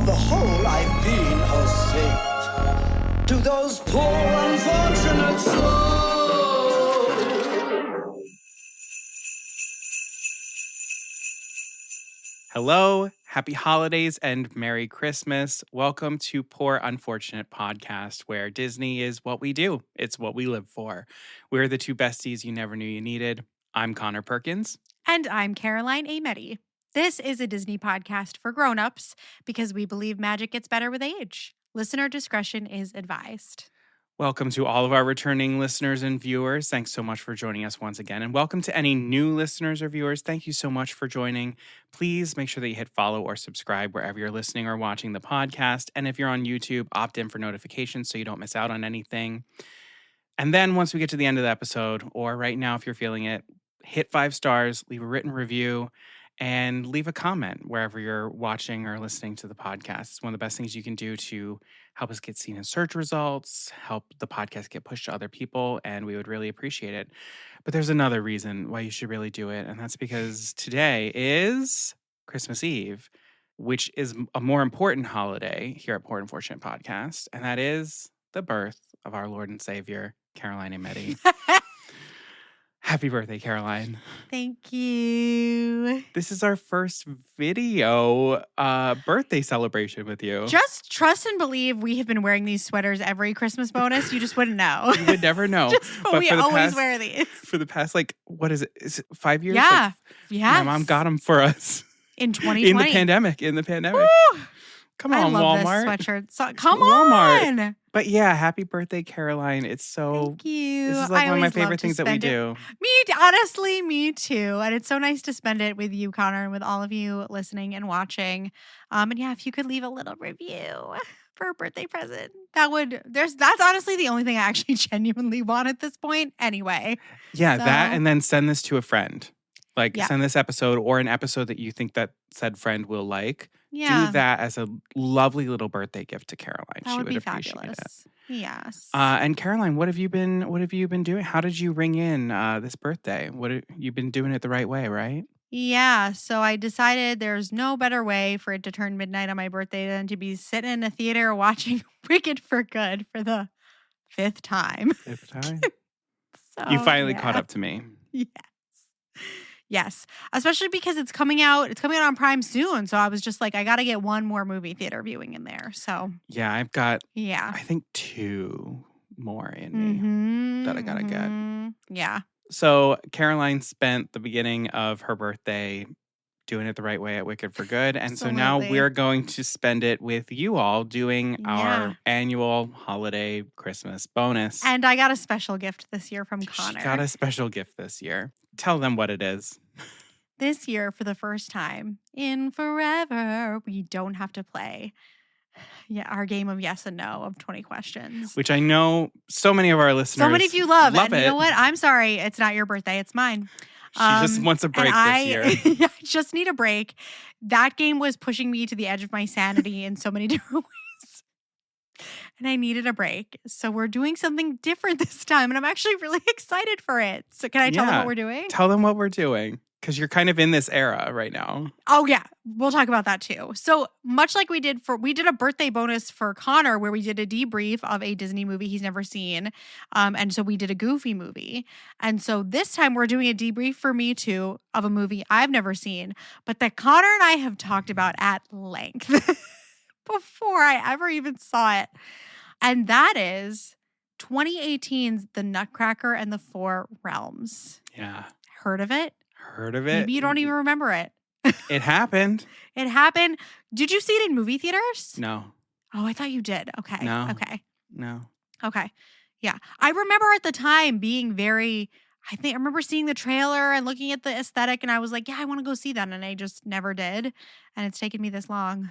the whole, I've been a saint. To those poor unfortunate souls. Hello, happy holidays, and Merry Christmas. Welcome to Poor Unfortunate Podcast, where Disney is what we do. It's what we live for. We're the two besties you never knew you needed. I'm Connor Perkins. And I'm Caroline Ameti. This is a Disney podcast for grown-ups because we believe magic gets better with age. Listener discretion is advised. Welcome to all of our returning listeners and viewers. Thanks so much for joining us once again. And welcome to any new listeners or viewers. Thank you so much for joining. Please make sure that you hit follow or subscribe wherever you're listening or watching the podcast. And if you're on YouTube, opt in for notifications so you don't miss out on anything. And then once we get to the end of the episode, or right now if you're feeling it, hit 5 stars, leave a written review, and leave a comment wherever you're watching or listening to the podcast. It's one of the best things you can do to help us get seen in search results, help the podcast get pushed to other people, and we would really appreciate it. But there's another reason why you should really do it, and that's because today is Christmas Eve, which is a more important holiday here at Poor Unfortunate Podcast, and that is the birth of our Lord and Savior, Caroline Ameti. Happy birthday, Caroline. Thank you. This is our first video birthday celebration with you. Just trust and believe we have been wearing these sweaters every Christmas bonus. You just wouldn't know. You would never know. But we always wear these. For the past, what is it? Is it 5 years? Yeah. My mom got them for us. In 2020. In the pandemic. Woo! Come on, I love Walmart. this sweatshirt. Come on. But yeah, happy birthday, Caroline. It's so... Thank you. This is one of my favorite things that we do. Honestly, me too. And it's so nice to spend it with you, Connor, and with all of you listening and watching. And yeah, if you could leave a little review for a birthday present, that's honestly the only thing I actually genuinely want at this point anyway. Yeah, that, and then send this to a friend. Send this episode or an episode that you think that said friend will like. Yeah. Do that as a lovely little birthday gift to Caroline. That she would be appreciate fabulous. It. Yes. And Caroline, what have you been doing? How did you ring in this birthday? You've been doing it the right way, right? Yeah. So I decided there's no better way for it to turn midnight on my birthday than to be sitting in a theater watching Wicked for Good for the 5th time. 5th time? So, you finally caught up to me. Yes, especially because it's coming out on Prime soon. So I was just like, I got to get one more movie theater viewing in there. So yeah, I've got, I think 2 more in me that I got to get. Yeah. So Caroline spent the beginning of her birthday doing it the right way at Wicked for Good. And so now we're going to spend it with you all doing our annual holiday Christmas bonus. And I got a special gift this year from Connor. She got a special gift this year. Tell them what it is. This year, for the first time in forever, we don't have to play our game of yes and no of 20 questions. Which I know so many of our listeners so many of you love and it. You know what? I'm sorry. It's not your birthday. It's mine. She just wants a break this year. I just need a break. That game was pushing me to the edge of my sanity in so many different ways. And I needed a break. So we're doing something different this time. And I'm actually really excited for it. So can I tell them what we're doing? Tell them what we're doing. Because you're kind of in this era right now. Oh, yeah. We'll talk about that too. So much like we did a birthday bonus for Connor where we did a debrief of a Disney movie he's never seen. And so we did a Goofy movie. And so this time we're doing a debrief for me too of a movie I've never seen, but that Connor and I have talked about at length before I ever even saw it. And that is 2018's The Nutcracker and the Four Realms. Yeah. Heard of it? Heard of it. Maybe you don't even remember it. It happened. It happened. Did you see it in movie theaters? No. Oh, I thought you did. Okay. No. Okay. No. Okay. Yeah. I remember at the time being I remember seeing the trailer and looking at the aesthetic and I was like, yeah, I want to go see that. And I just never did. And it's taken me this long.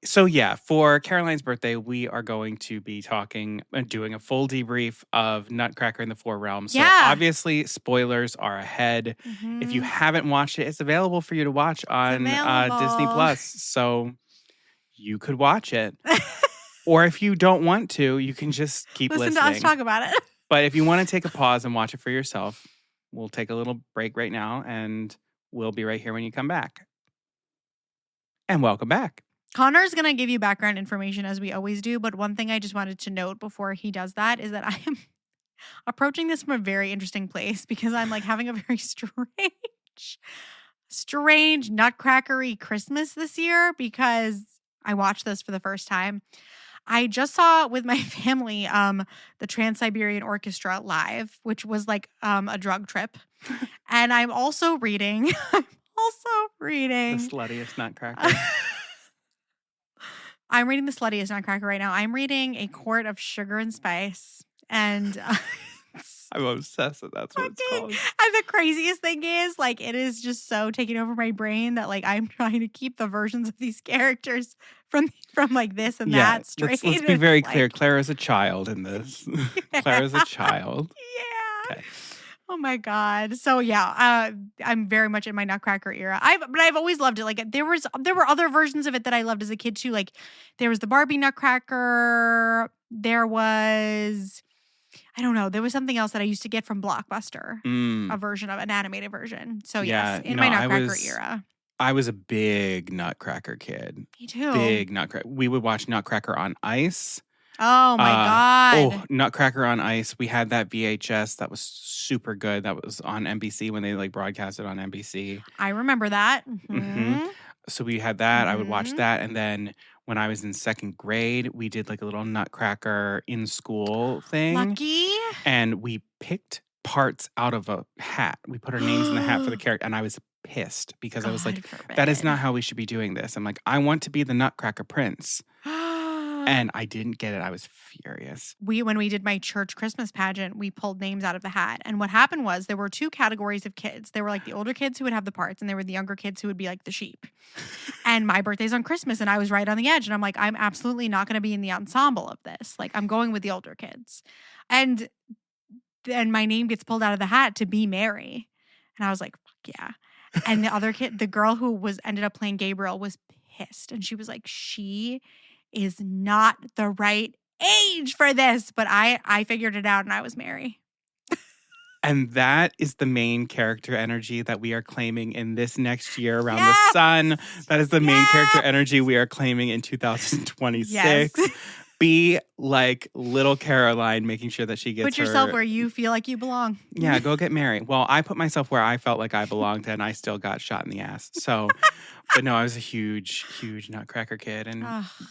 So yeah, for Caroline's birthday, we are going to be talking and doing a full debrief of Nutcracker and the Four Realms. So obviously, spoilers are ahead. Mm-hmm. If you haven't watched it, it's available for you to watch on Disney Plus. So you could watch it. Or if you don't want to, you can just keep listening. Listen to us talk about it. But if you want to take a pause and watch it for yourself, we'll take a little break right now and we'll be right here when you come back. And welcome back. Connor's going to give you background information as we always do. But one thing I just wanted to note before he does that is that I am approaching this from a very interesting place because I'm like having a very strange nutcrackery Christmas this year because I watched this for the first time. I just saw with my family the Trans-Siberian Orchestra live, which was like a drug trip. And I'm also reading The sluttiest nutcracker. I'm reading the sluttiest nutcracker right now. I'm reading A Court of Sugar and Spice. And I'm obsessed with that's what it's called. And the craziest thing is, like, it is just so taking over my brain that, like, I'm trying to keep the versions of these characters from like this and that straight. Let's be very clear. Clara's a child in this. Yeah. Clara's a child. Yeah. Okay. Oh my God. So yeah, I'm very much in my Nutcracker era. But I've always loved it. Like there were other versions of it that I loved as a kid too. Like there was the Barbie Nutcracker. There was, I don't know, there was something else that I used to get from Blockbuster, a version of an animated version. So yes, in my Nutcracker era. I was a big Nutcracker kid. Me too. Big Nutcracker. We would watch Nutcracker on Ice. Oh my God. Oh, Nutcracker on Ice. We had that VHS that was super good. That was on NBC when they like broadcasted on NBC. I remember that. Mm-hmm. So we had that. I would watch that. And then when I was in second grade, we did like a little Nutcracker in school thing. Lucky. And we picked parts out of a hat. We put our names in the hat for the character. And I was pissed because I was like, that is not how we should be doing this. I'm like, I want to be the Nutcracker Prince. And I didn't get it. I was furious. When we did my church Christmas pageant, we pulled names out of the hat. And what happened was there were two categories of kids. There were like the older kids who would have the parts, and there were the younger kids who would be like the sheep. And my birthday's on Christmas, and I was right on the edge. And I'm like, I'm absolutely not going to be in the ensemble of this. Like, I'm going with the older kids. And then my name gets pulled out of the hat to be Mary. And I was like, fuck yeah. And the other kid, the girl who ended up playing Gabriel, was pissed. And she was like, she is not the right age for this. But I figured it out and I was Mary. And that is the main character energy that we are claiming in this next year around the sun. That is the main character energy we are claiming in 2026. Yes. Be like little Caroline, making sure that she gets Put yourself where you feel like you belong. Yeah, go get married. Well, I put myself where I felt like I belonged, and I still got shot in the ass. So, but no, I was a huge Nutcracker kid. And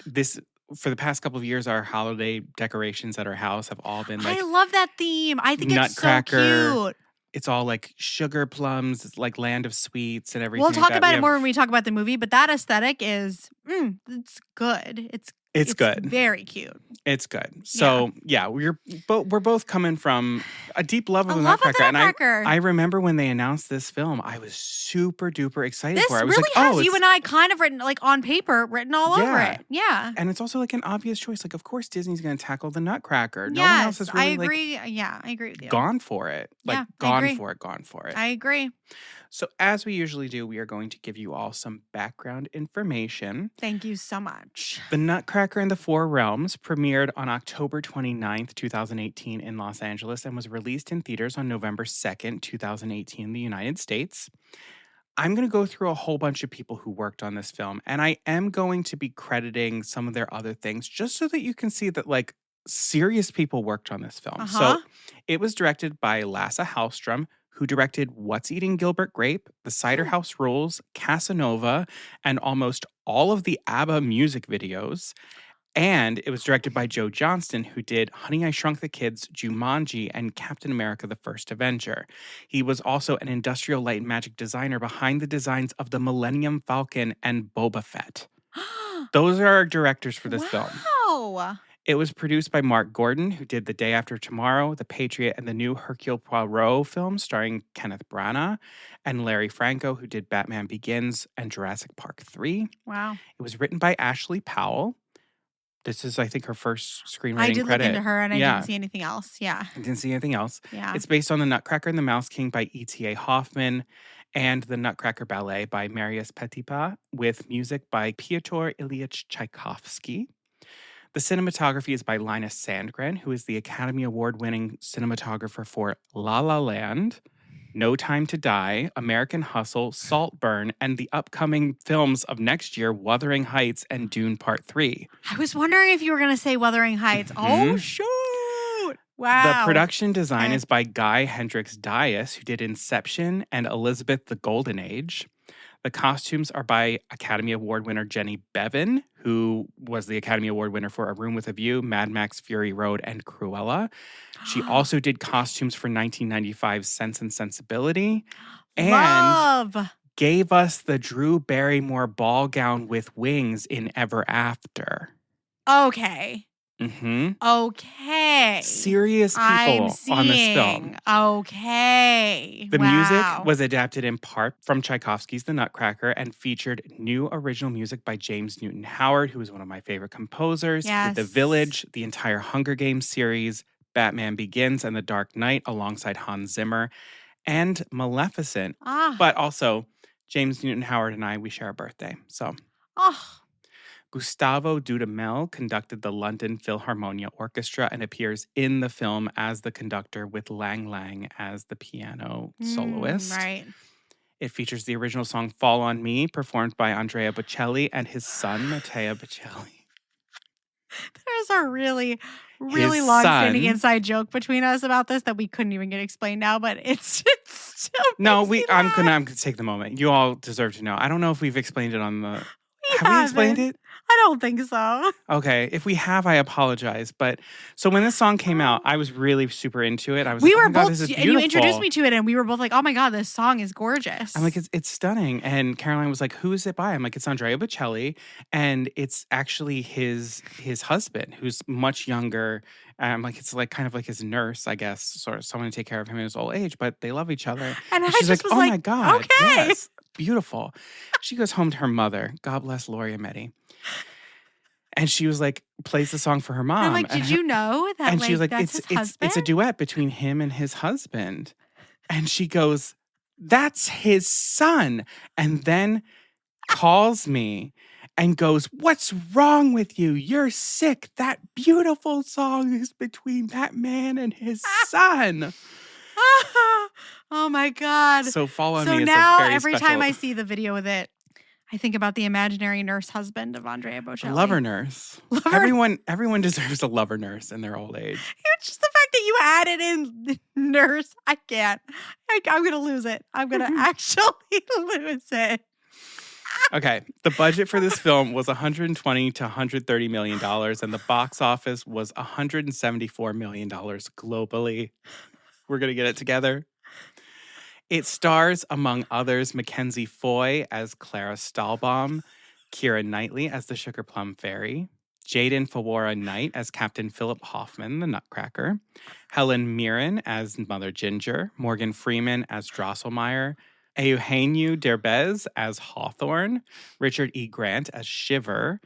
this, for the past couple of years, our holiday decorations at our house have all been like, I love that theme. I think Nutcracker. It's so cute. It's all like sugar plums. It's like land of sweets and everything. We'll talk about it more when we talk about the movie, but that aesthetic is, it's good. It's good. Very cute. It's good. So yeah, we're both coming from a deep love of the Nutcracker. And I remember when they announced this film, I was super duper excited for it. I was really like, has you and I kind of written like on paper, written all over it. Yeah. And it's also like an obvious choice. Like, of course, Disney's going to tackle the Nutcracker. No one else has really, I agree. I agree with you. Gone for it. Like, gone for it. I agree. So as we usually do, we are going to give you all some background information. Thank you so much. The Nutcracker in the Four Realms premiered on October 29th, 2018 in Los Angeles and was released in theaters on November 2nd, 2018 in the United States. I'm going to go through a whole bunch of people who worked on this film, and I am going to be crediting some of their other things just so that you can see that, like, serious people worked on this film. So it was directed by Lasse Hallström, who directed What's Eating Gilbert Grape, The Cider House Rules, Casanova, and almost all of the ABBA music videos. And it was directed by Joe Johnston, who did Honey, I Shrunk the Kids, Jumanji, and Captain America, The First Avenger. He was also an industrial light and magic designer behind the designs of the Millennium Falcon and Boba Fett. Those are our directors for this film. Wow. It was produced by Mark Gordon, who did The Day After Tomorrow, The Patriot, and the new Hercule Poirot film starring Kenneth Branagh, and Larry Franco, who did Batman Begins and Jurassic Park 3. Wow. It was written by Ashley Powell. This is, I think, her first screenwriting credit. I did look into her, and I didn't see anything else. Yeah. I didn't see anything else. Yeah. It's based on The Nutcracker and the Mouse King by E.T.A. Hoffman and The Nutcracker Ballet by Marius Petipa, with music by Pyotr Ilyich Tchaikovsky. The cinematography is by Linus Sandgren, who is the Academy Award-winning cinematographer for La La Land. No Time to Die, American Hustle, Saltburn, and the upcoming films of next year, Wuthering Heights and Dune Part 3. I was wondering if you were going to say Wuthering Heights. Oh, shoot. Wow. The production design Okay. is by Guy Hendricks Dias, who did Inception and Elizabeth the Golden Age. The costumes are by Academy Award winner Jenny Bevan, who was the Academy Award winner for A Room with a View, Mad Max Fury Road, and Cruella. She also did costumes for 1995's Sense and Sensibility and Love. gave us the Drew Barrymore ball gown with wings in Ever After. Okay. Okay. Serious people on this film. Okay. The music was adapted in part from Tchaikovsky's The Nutcracker and featured new original music by James Newton Howard, who is one of my favorite composers. Yes. The Village, the entire Hunger Games series, Batman Begins, and The Dark Knight alongside Hans Zimmer, and Maleficent. But also, James Newton Howard and I, we share a birthday. So, Gustavo Dudamel conducted the London Philharmonia Orchestra and appears in the film as the conductor with Lang Lang as the piano soloist. Right. It features the original song Fall on Me, performed by Andrea Bocelli and his son, Matteo Bocelli. There's a really long-standing inside joke between us about this that we couldn't even get explained now, but it's still I'm gonna take the moment. You all deserve to know. I don't know if we've explained it on the... Have we explained it? I don't think so. Okay. If we have, I apologize. But so when this song came out, I was really super into it. I was we like, were oh my God, both, this is and beautiful. you introduced me to it, and we were both like, oh my God, this song is gorgeous. I'm like, it's stunning. And Caroline was like, who is it by? I'm like, it's Andrea Bocelli. And it's actually his husband, who's much younger. And I'm like, it's like kind of like his nurse, I guess, sort of someone to take care of him in his old age, but they love each other. And she's like, oh my God. Okay. Yes, beautiful. She goes home to her mother. God bless Lori Ametti. And she was like, plays the song for her mom. I'm like, did you know that? And she was like, that's his husband? it's a duet between him and his husband. And she goes, that's his son. And then calls me and goes, what's wrong with you? You're sick. That beautiful song is between that man and his son. Oh my God. So Fall on so Me is now a very every special... time I see the video with it, I think about the imaginary nurse husband of Andrea Bocelli. Lover nurse. Everyone deserves a lover nurse in their old age. It's just the fact that you added in nurse. I can't. I'm going to lose it. I'm going to actually lose it. Okay. The budget for this film was $120 to $130 million, and the box office was $174 million globally. We're going to get it together. It stars, among others, Mackenzie Foy as Clara Stahlbaum, Keira Knightley as the Sugar Plum Fairy, Jaden Fawara Knight as Captain Philip Hoffman, the Nutcracker, Helen Mirren as Mother Ginger, Morgan Freeman as Drosselmeyer, Eugenio Derbez as Hawthorne, Richard E. Grant as Shiver,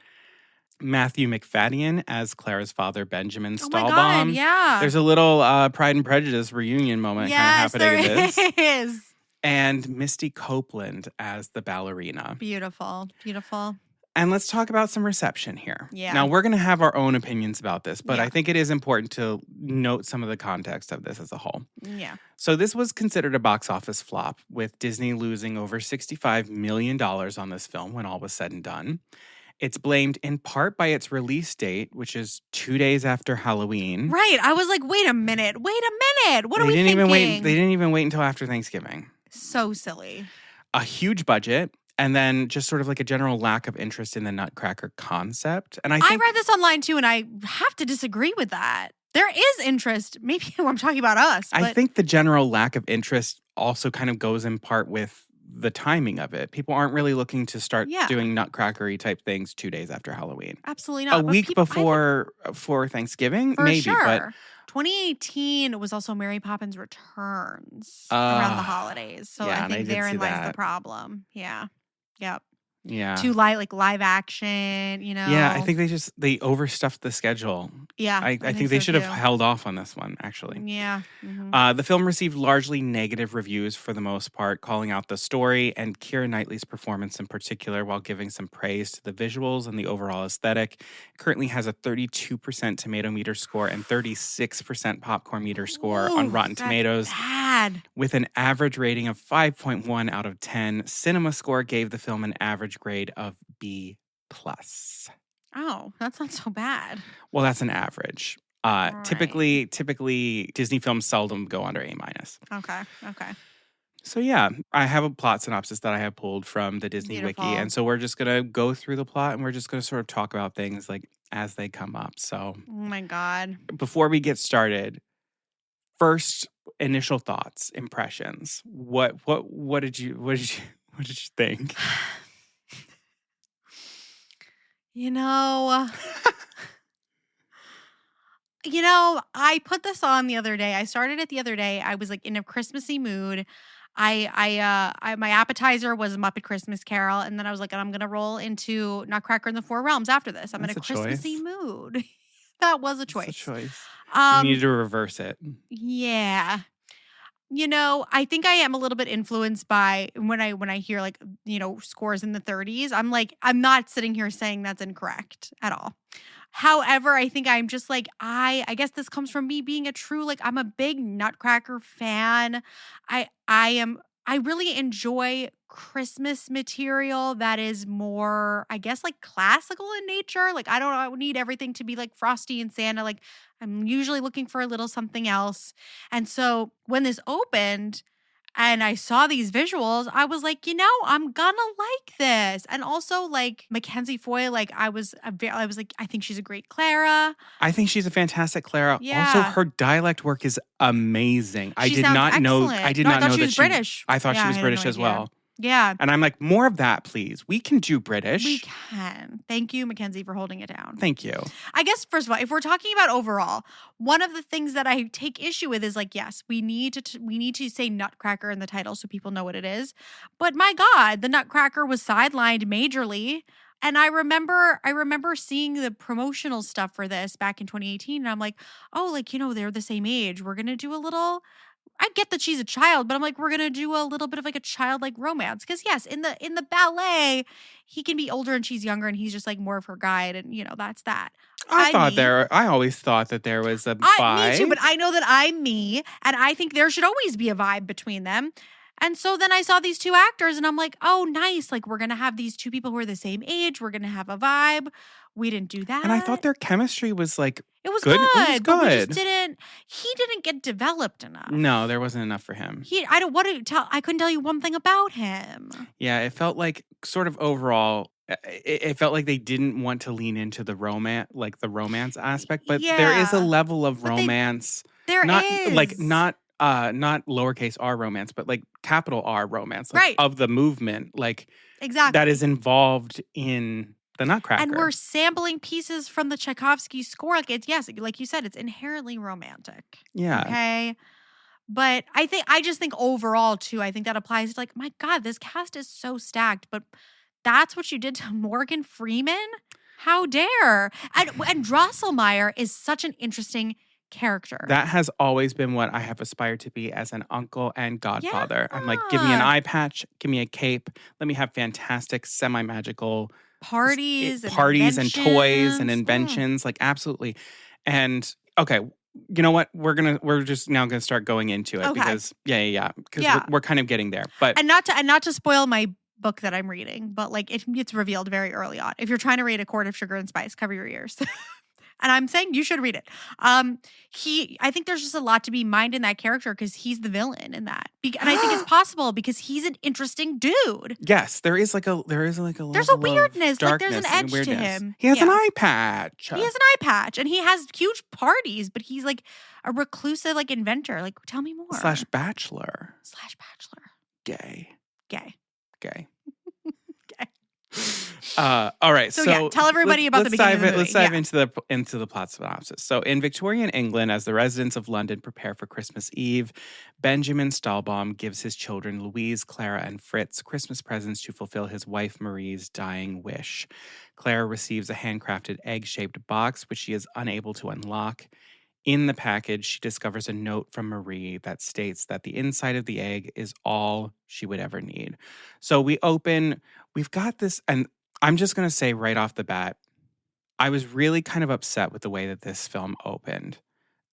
Matthew McFadden as Clara's father, Benjamin Stahlbaum. Oh my God, yeah. There's a little Pride and Prejudice reunion moment kind of happening in this. Is. And Misty Copeland as the ballerina. Beautiful, beautiful. And let's talk about some reception here. Yeah. Now, we're going to have our own opinions about this, but I think it is important to note some of the context of this as a whole. Yeah. So this was considered a box office flop, with Disney losing over $65 million on this film when all was said and done. It's blamed in part by its release date, which is 2 days after Halloween. Right. I was like, wait a minute. What are we thinking? They didn't even wait until after Thanksgiving. So silly. A huge budget, and then just sort of like a general lack of interest in the Nutcracker concept. And I read this online too, and I have to disagree with that. There is interest. Maybe I'm talking about us. But... I think the general lack of interest also kind of goes in part with the timing of it. People aren't really looking to start doing Nutcracker-y type things 2 days after Halloween. Absolutely not. A week before Thanksgiving, maybe. Sure. But 2018 was also Mary Poppins Returns around the holidays. So I think therein lies the problem. Yeah. Yep. Yeah. to like live action, you know. Yeah, I think they overstuffed the schedule. Yeah, I think they so should have too. held off on this one, actually. Yeah. Mhm. The film received largely negative reviews for the most part, calling out the story and Keira Knightley's performance in particular, while giving some praise to the visuals and the overall aesthetic. It currently has a 32% tomato meter score and 36% popcorn meter score on Ooh, Rotten that's Tomatoes, bad. with an average rating of 5.1 out of 10. CinemaScore gave the film an average grade of B+. Oh, that's not so bad. Well, that's an average. Right. Typically, Disney films seldom go under A-. Okay. So yeah, I have a plot synopsis that I have pulled from the Disney Wiki, Beautiful. and so we're just gonna go through the plot, and we're just gonna sort of talk about things like as they come up. So Oh my God. before we get started, first initial thoughts, impressions. What did you think? You know, I put this on the other day. I started it the other day. I was like in a Christmassy mood. My appetizer was Muppet Christmas Carol, and then I was like, I'm gonna roll into Nutcracker in the Four Realms after this. I'm in a That's a Christmassy choice. mood. That was a It's choice. a choice. You Um, need to reverse it. yeah. I think I am a little bit influenced by when I hear like, scores in the 30s. I'm like, I'm not sitting here saying that's incorrect at all. However, I think I'm just like, I guess this comes from me being a true, like, I'm a big Nutcracker fan. I really enjoy Christmas material that is more, I guess, like classical in nature. Like, I don't need everything to be like Frosty and Santa. Like, I'm usually looking for a little something else. And so when this opened and I saw these visuals, I was like, I'm gonna like this. And also like Mackenzie Foy, like I was like, I think she's a great Clara. I think she's a fantastic Clara. Also, Yeah. her dialect work is amazing. I She did sounds not know. excellent. I did No, I not thought know she that was British. I thought Yeah, she was I had British no as idea. well. Yeah. And I'm like, more of that, please. We can do British. We can. Thank you, Mackenzie, for holding it down. Thank you. I guess, first of all, if we're talking about overall, one of the things that I take issue with is like, yes, we need to say Nutcracker in the title so people know what it is. But my God, the Nutcracker was sidelined majorly. And I remember seeing the promotional stuff for this back in 2018. And I'm like, oh, like, they're the same age. We're going to do a little, I get that she's a child, but I'm like, we're gonna do a little bit of like a childlike romance. Because yes, in the ballet, he can be older and she's younger, and he's just like more of her guide, and that's that. I always thought that there was a vibe. Me too, but I know that I'm me, and I think there should always be a vibe between them. And so then I saw these two actors, and I'm like, oh, nice. Like, we're gonna have these two people who are the same age. We're gonna have a vibe. We didn't do that. And I thought their chemistry was like it was good. good. It was But we good. just he didn't get developed enough. No, there wasn't enough for him. I couldn't tell you one thing about him. Yeah, it felt like sort of overall, it felt like they didn't want to lean into the romance aspect, but there is a Yeah. level of But romance. There not is. like not lowercase r romance, but like capital R romance, like, Right. of the movement, like Exactly. that is involved in the Nutcracker. And we're sampling pieces from the Tchaikovsky score. Like like you said, it's inherently romantic. Yeah. Okay. But I just think overall too, I think that applies to like, my God, this cast is so stacked. But that's what you did to Morgan Freeman? How dare? And Drosselmeyer is such an interesting character. That has always been what I have aspired to be as an uncle and godfather. I'm like, give me an Yeah. eye patch, give me a cape, let me have fantastic semi-magical Parties and parties and toys and inventions. inventions, like absolutely. And okay, you know what? We're just now gonna start going into it Okay. because because Yeah. we're kind of getting there. But And not to spoil my book that I'm reading, but like it's revealed very early on. If you're trying to read A Court of Sugar and Spice, cover your ears. And I'm saying you should read it. I think there's just a lot to be mined in that character because he's the villain in that. And I think it's possible because he's an interesting dude. yes, there is like a There's a level of weirdness, like there's an darkness and edge to weirdness. him. He has an Yeah. eye patch. He has an eye patch and he has huge parties, but he's like a reclusive like inventor. Like, tell me more. Slash bachelor. /bachelor. Gay. Gay. Gay. Gay. All right, So yeah, tell everybody about the beginning of the movie. Let's dive into the plot synopsis. So, in Victorian England, as the residents of London prepare for Christmas Eve, Benjamin Stahlbaum gives his children Louise, Clara, and Fritz Christmas presents to fulfill his wife Marie's dying wish. Clara receives a handcrafted egg-shaped box, which she is unable to unlock. In the package, she discovers a note from Marie that states that the inside of the egg is all she would ever need. So we've got this, and I'm just going to say right off the bat, I was really kind of upset with the way that this film opened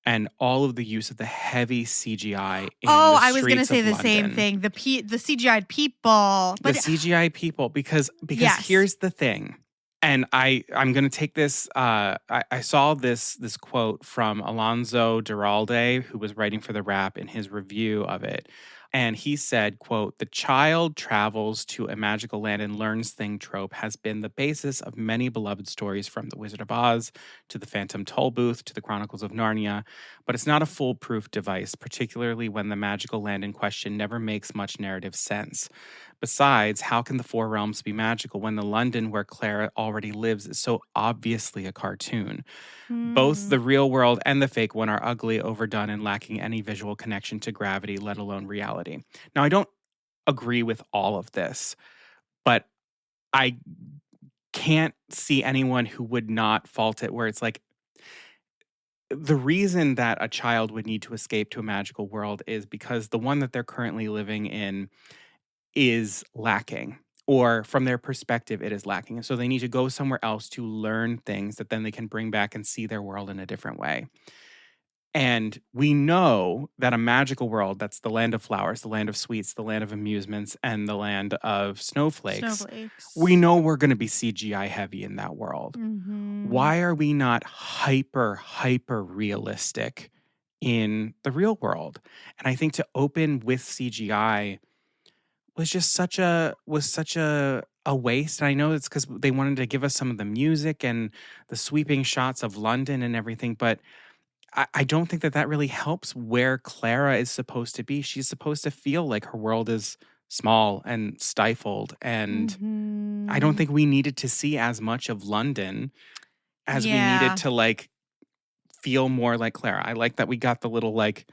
and all of the use of the heavy CGI in Oh, the I was going to streets say of the London. same thing. The CGI people. The CGI people, because Yes. here's the thing. And I'm going to take this. I saw this quote from Alonso Duralde, who was writing for The Wrap, in his review of it. And he said, quote, "The child travels to a magical land and learns thing trope has been the basis of many beloved stories, from The Wizard of Oz to The Phantom Tollbooth to The Chronicles of Narnia. But it's not a foolproof device, particularly when the magical land in question never makes much narrative sense. Besides, how can the Four Realms be magical when the London where Clara already lives is so obviously a cartoon? Both the real world and the fake one are ugly, overdone, and lacking any visual connection to gravity, let alone reality." Now, I don't agree with all of this, but I can't see anyone who would not fault it, where it's like, the reason that a child would need to escape to a magical world is because the one that they're currently living in is lacking, or from their perspective, it is lacking. And so they need to go somewhere else to learn things that then they can bring back and see their world in a different way. And we know that a magical world, that's the land of flowers, the land of sweets, the land of amusements, and the land of snowflakes. We know we're going to be CGI heavy in that world. Mhm. Why are we not hyper realistic in the real world? And I think to open with CGI was just such a waste. And I know it's because they wanted to give us some of the music and the sweeping shots of London and everything, but I don't think that really helps where Clara is supposed to be. She's supposed to feel like her world is small and stifled, and I don't think we needed to see as much of London as we needed to like feel more like Clara. I like that we got the little like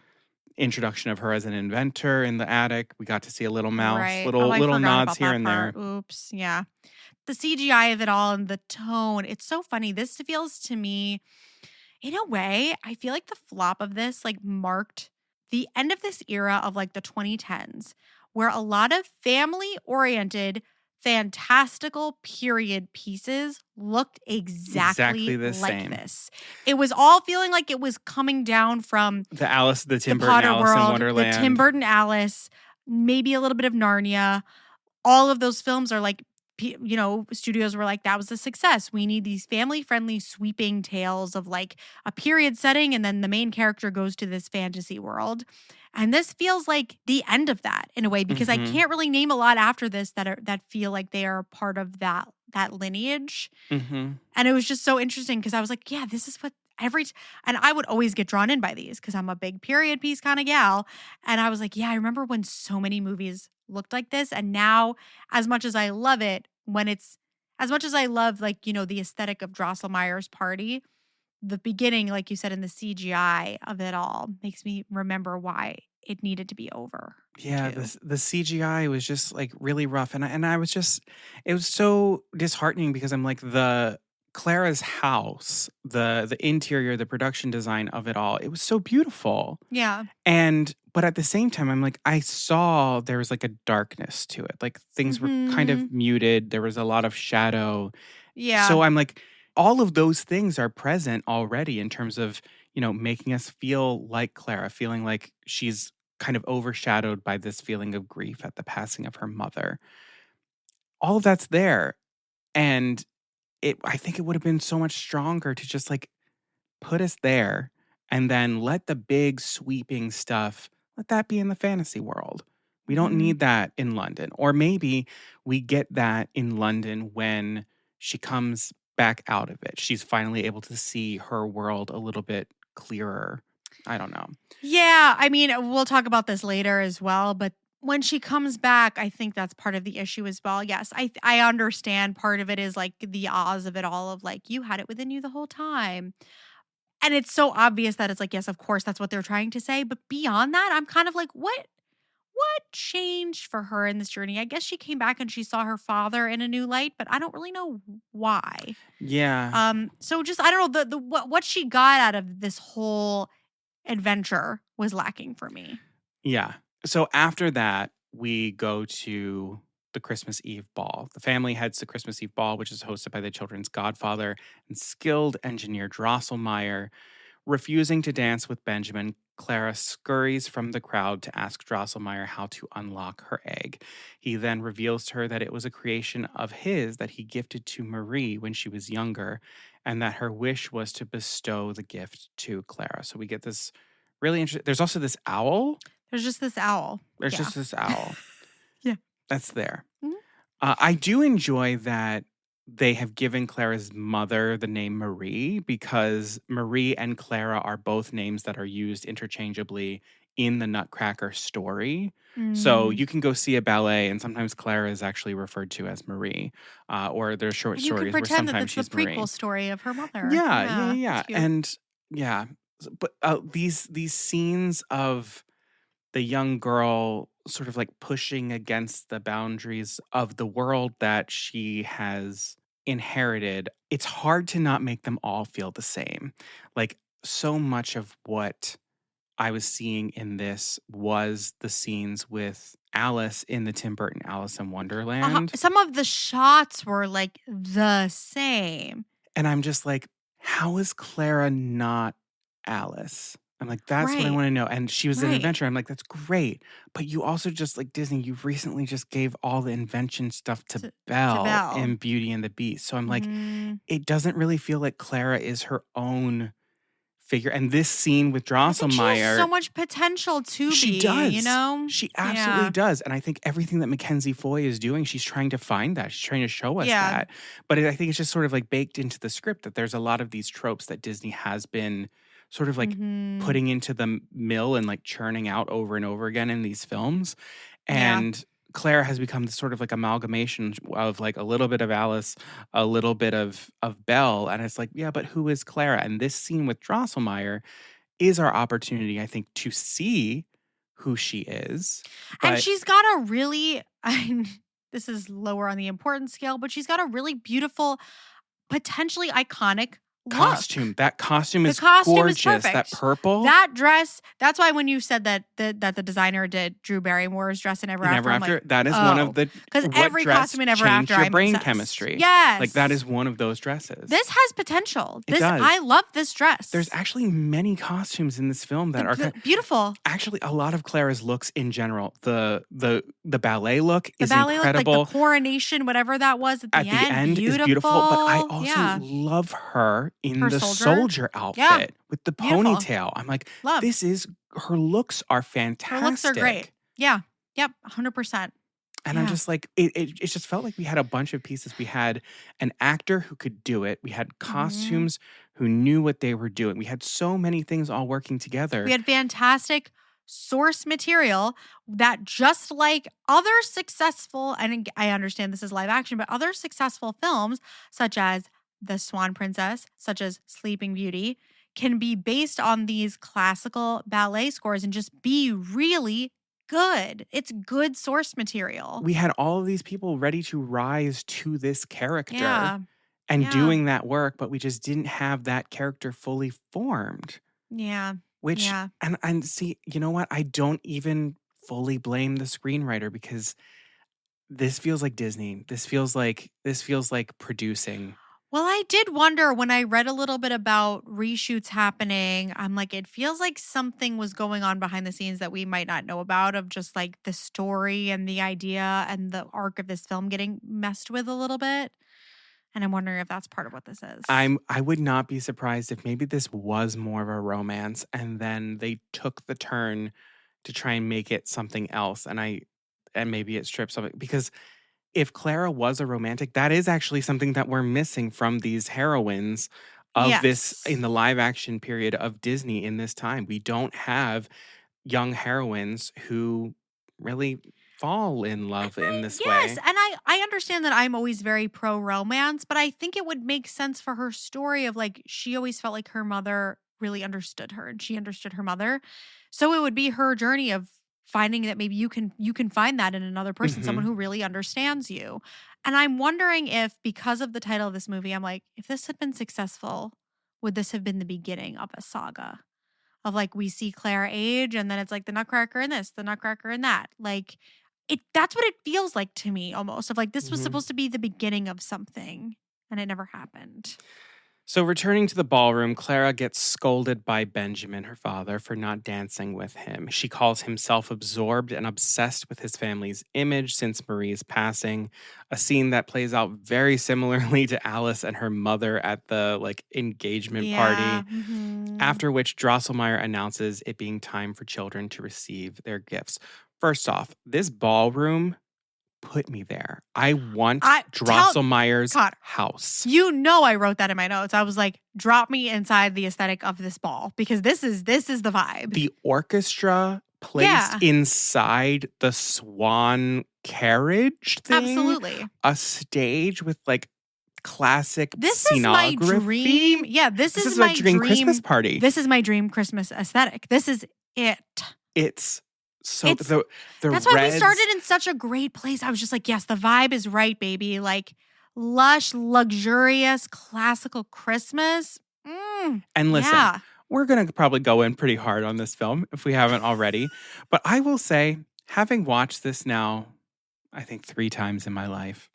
introduction of her as an inventor in the attic. We got to see a little mouse, Right. little I little forgot nods about here that and part. there. Oops. Yeah. The CGI of it all and the tone. It's so funny. This feels to me, in a way, I feel like the flop of this like marked the end of this era of like the 2010s, where a lot of family-oriented, fantastical period pieces looked exactly the like same. this. It was all feeling like it was coming down from The Tim the Burton Potter Alice in world, Wonderland. the Tim Burton Alice, maybe a little bit of Narnia. All of those films are like, studios were like, that was a success. We need these family-friendly sweeping tales of like a period setting, and then the main character goes to this fantasy world. And this feels like the end of that in a way, because I can't really name a lot after this that feel like they are part of that lineage. And it was just so interesting because I was like, yeah, this is what and I would always get drawn in by these because I'm a big period piece kind of gal. And I was like, yeah, I remember when so many movies looked like this. And now, as much as I love it, as much as I love like, the aesthetic of Drosselmeyer's Party, the beginning, like you said, in the CGI of it all makes me remember why it needed to be over. Yeah, too. the CGI was just like really rough, and I was just, it was so disheartening because I'm like, the Clara's house, the interior, the production design of it all, it was so beautiful. Yeah. But at the same time, I'm like, I saw there was like a darkness to it. Like things were kind of muted. There was a lot of shadow. Yeah. So I'm like, all of those things are present already in terms of, making us feel like Clara, feeling like she's kind of overshadowed by this feeling of grief at the passing of her mother. All of that's there. And I think it would have been so much stronger to just like put us there and then let the big sweeping stuff, let that be in the fantasy world. We don't need that in London. Or maybe we get that in London when she comes back out of it. She's finally able to see her world a little bit clearer. I don't know. Yeah, I mean, we'll talk about this later as well, but when she comes back, I think that's part of the issue as well. Yes, I understand part of it is like the Oz of it all of like you had it within you the whole time. And it's so obvious that it's like, yes, of course, that's what they're trying to say. But beyond that, I'm kind of like, what changed for her in this journey? I guess she came back and she saw her father in a new light, but I don't really know why. Yeah. So just I don't know the what she got out of this whole adventure was lacking for me. Yeah. So after that, we go to the Christmas Eve ball. The family heads to Christmas Eve ball, which is hosted by the children's godfather and skilled engineer Drosselmeyer. Refusing to dance with Benjamin, Clara scurries from the crowd to ask Drosselmeyer how to unlock her egg. He then reveals to her that it was a creation of his that he gifted to Marie when she was younger, and that her wish was to bestow the gift to Clara. So we get this really interesting. There's also this owl. There's just this owl. There's just this owl. Yeah. That's there. Mhm. I do enjoy that they have given Clara's mother the name Marie because Marie and Clara are both names that are used interchangeably in the Nutcracker story. So Mm. you can go see a ballet, and sometimes Clara is actually referred to as Marie, or there's short And you can stories where pretend that sometimes that's the she's Marie. prequel story of her mother. Yeah. It's cute. And yeah, but these scenes of the young girl sort of like pushing against the boundaries of the world that she has inherited, it's hard to not make them all feel the same. Like so much of what I was seeing in this was the scenes with Alice in the Tim Burton Alice in Wonderland. Some of the shots were like the same. And I'm just like, how is Clara not Alice? I'm like, that's what I Right. want to know. And she was an Right. adventurer. I'm like, that's great. But you also just like Disney, you recently just gave all the invention stuff to Belle Belle. in Beauty and the Beast. So I'm like, Mm. it doesn't really feel like Clara is her own figure. And this scene with I think she has Drosselmeyer, so much potential to she be, does. you know? She absolutely Yeah. does. And I think everything that Mackenzie Foy is doing, she's trying to find that. She's trying to show us Yeah. that. But I think it's just sort of like baked into the script that there's a lot of these tropes that Disney has been sort of like Mhm. putting into the mill and like churning out over and over again in these films. Yeah. And Claire has become this sort of like amalgamation of like a little bit of Alice, a little bit of Belle. And it's like, yeah, but who is Clara? And this scene with Drosselmeyer is our opportunity, I think, to see who she is. And But she's got a really, this is lower on the importance scale, but she's got a really beautiful, potentially iconic look. costume, that costume The is costume is gorgeous. That perfect. purple. That dress, that's why when you said that the designer did Drew Barrymore's dress in Ever in After, Ever I'm After, like, that is one oh. of the Because what every dress costume in Ever changed After, your I'm brain obsessed. chemistry. Yes. Like that is one of those dresses. This has potential. It does. I love this dress. There's actually many costumes in this film that are beautiful. actually a lot of Clara's looks in general. The ballet look The is ballet look, incredible. like the coronation, whatever that was at the end. Is beautiful. But I also Yeah. love her in Her the soldier? outfit Yeah. with the Beautiful. ponytail. I'm like, Love. her looks are fantastic. Her looks are great. Yeah. Yep. 100%. And I'm Yeah. just like, it just felt like we had a bunch of pieces. We had an actor who could do it. We had costumes who knew what they were doing. We had so many things all working together. We had fantastic source material that, just like other successful, and I understand this is live action, but other successful films such as The Swan Princess, such as Sleeping Beauty, can be based on these classical ballet scores and just be really good. It's good source material. We had all of these people ready to rise to this character and Yeah. doing that work, but we just didn't have that character fully formed. Yeah. Which, Yeah. and see, you know what? I don't even fully blame the screenwriter because this feels like Disney. This feels like producing. Well, I did wonder when I read a little bit about reshoots happening. I'm like, it feels like something was going on behind the scenes that we might not know about, of just like the story and the idea and the arc of this film getting messed with a little bit. And I'm wondering if that's part of what this is. I would not be surprised if maybe this was more of a romance and then they took the turn to try and make it something else. And maybe it strips of it, because if Clara was a romantic, that is actually something that we're missing from these heroines of this in the live action period of Disney in this time. We don't have young heroines who really fall in love in this Yes, way. and I understand that I'm always very pro romance, but I think it would make sense for her story of like she always felt like her mother really understood her and she understood her mother. So it would be her journey of finding that maybe you can find that in another person, someone Mhm. who really understands you. And I'm wondering if because of the title of this movie, I'm like, if this had been successful, would this have been the beginning of a saga? Of like we see Claire age and then it's like the Nutcracker and this, the Nutcracker and that. Like that's what it feels like to me almost of like this was Mhm. supposed to be the beginning of something and it never happened. So, returning to the ballroom, Clara gets scolded by Benjamin, her father, for not dancing with him. She calls him self absorbed and obsessed with his family's image since Marie's passing, a scene that plays out very similarly to Alice and her mother at the engagement Yeah. party. Mhm. After which, Drosselmeyer announces it being time for children to receive their gifts. First off, this ballroom put me there. I want I tell Drosselmeyer's Connor, house. you know I wrote that in my notes. I was like, drop me inside the aesthetic of this ball because this is the vibe. The orchestra placed Yeah. inside the swan carriage thing. Absolutely. A stage with classic This is my scenography. dream. Yeah, this This is is my a dream Christmas party. This is my dream Christmas aesthetic. This is it. It's so It's- the That's why we reds- started in such a great place. I was just like, yes, the vibe is right, baby. Like lush, luxurious, classical Christmas. And listen, yeah. we're going to probably go in pretty hard on this film if we haven't already. But I will say, having watched this now, I think 3 times in my life,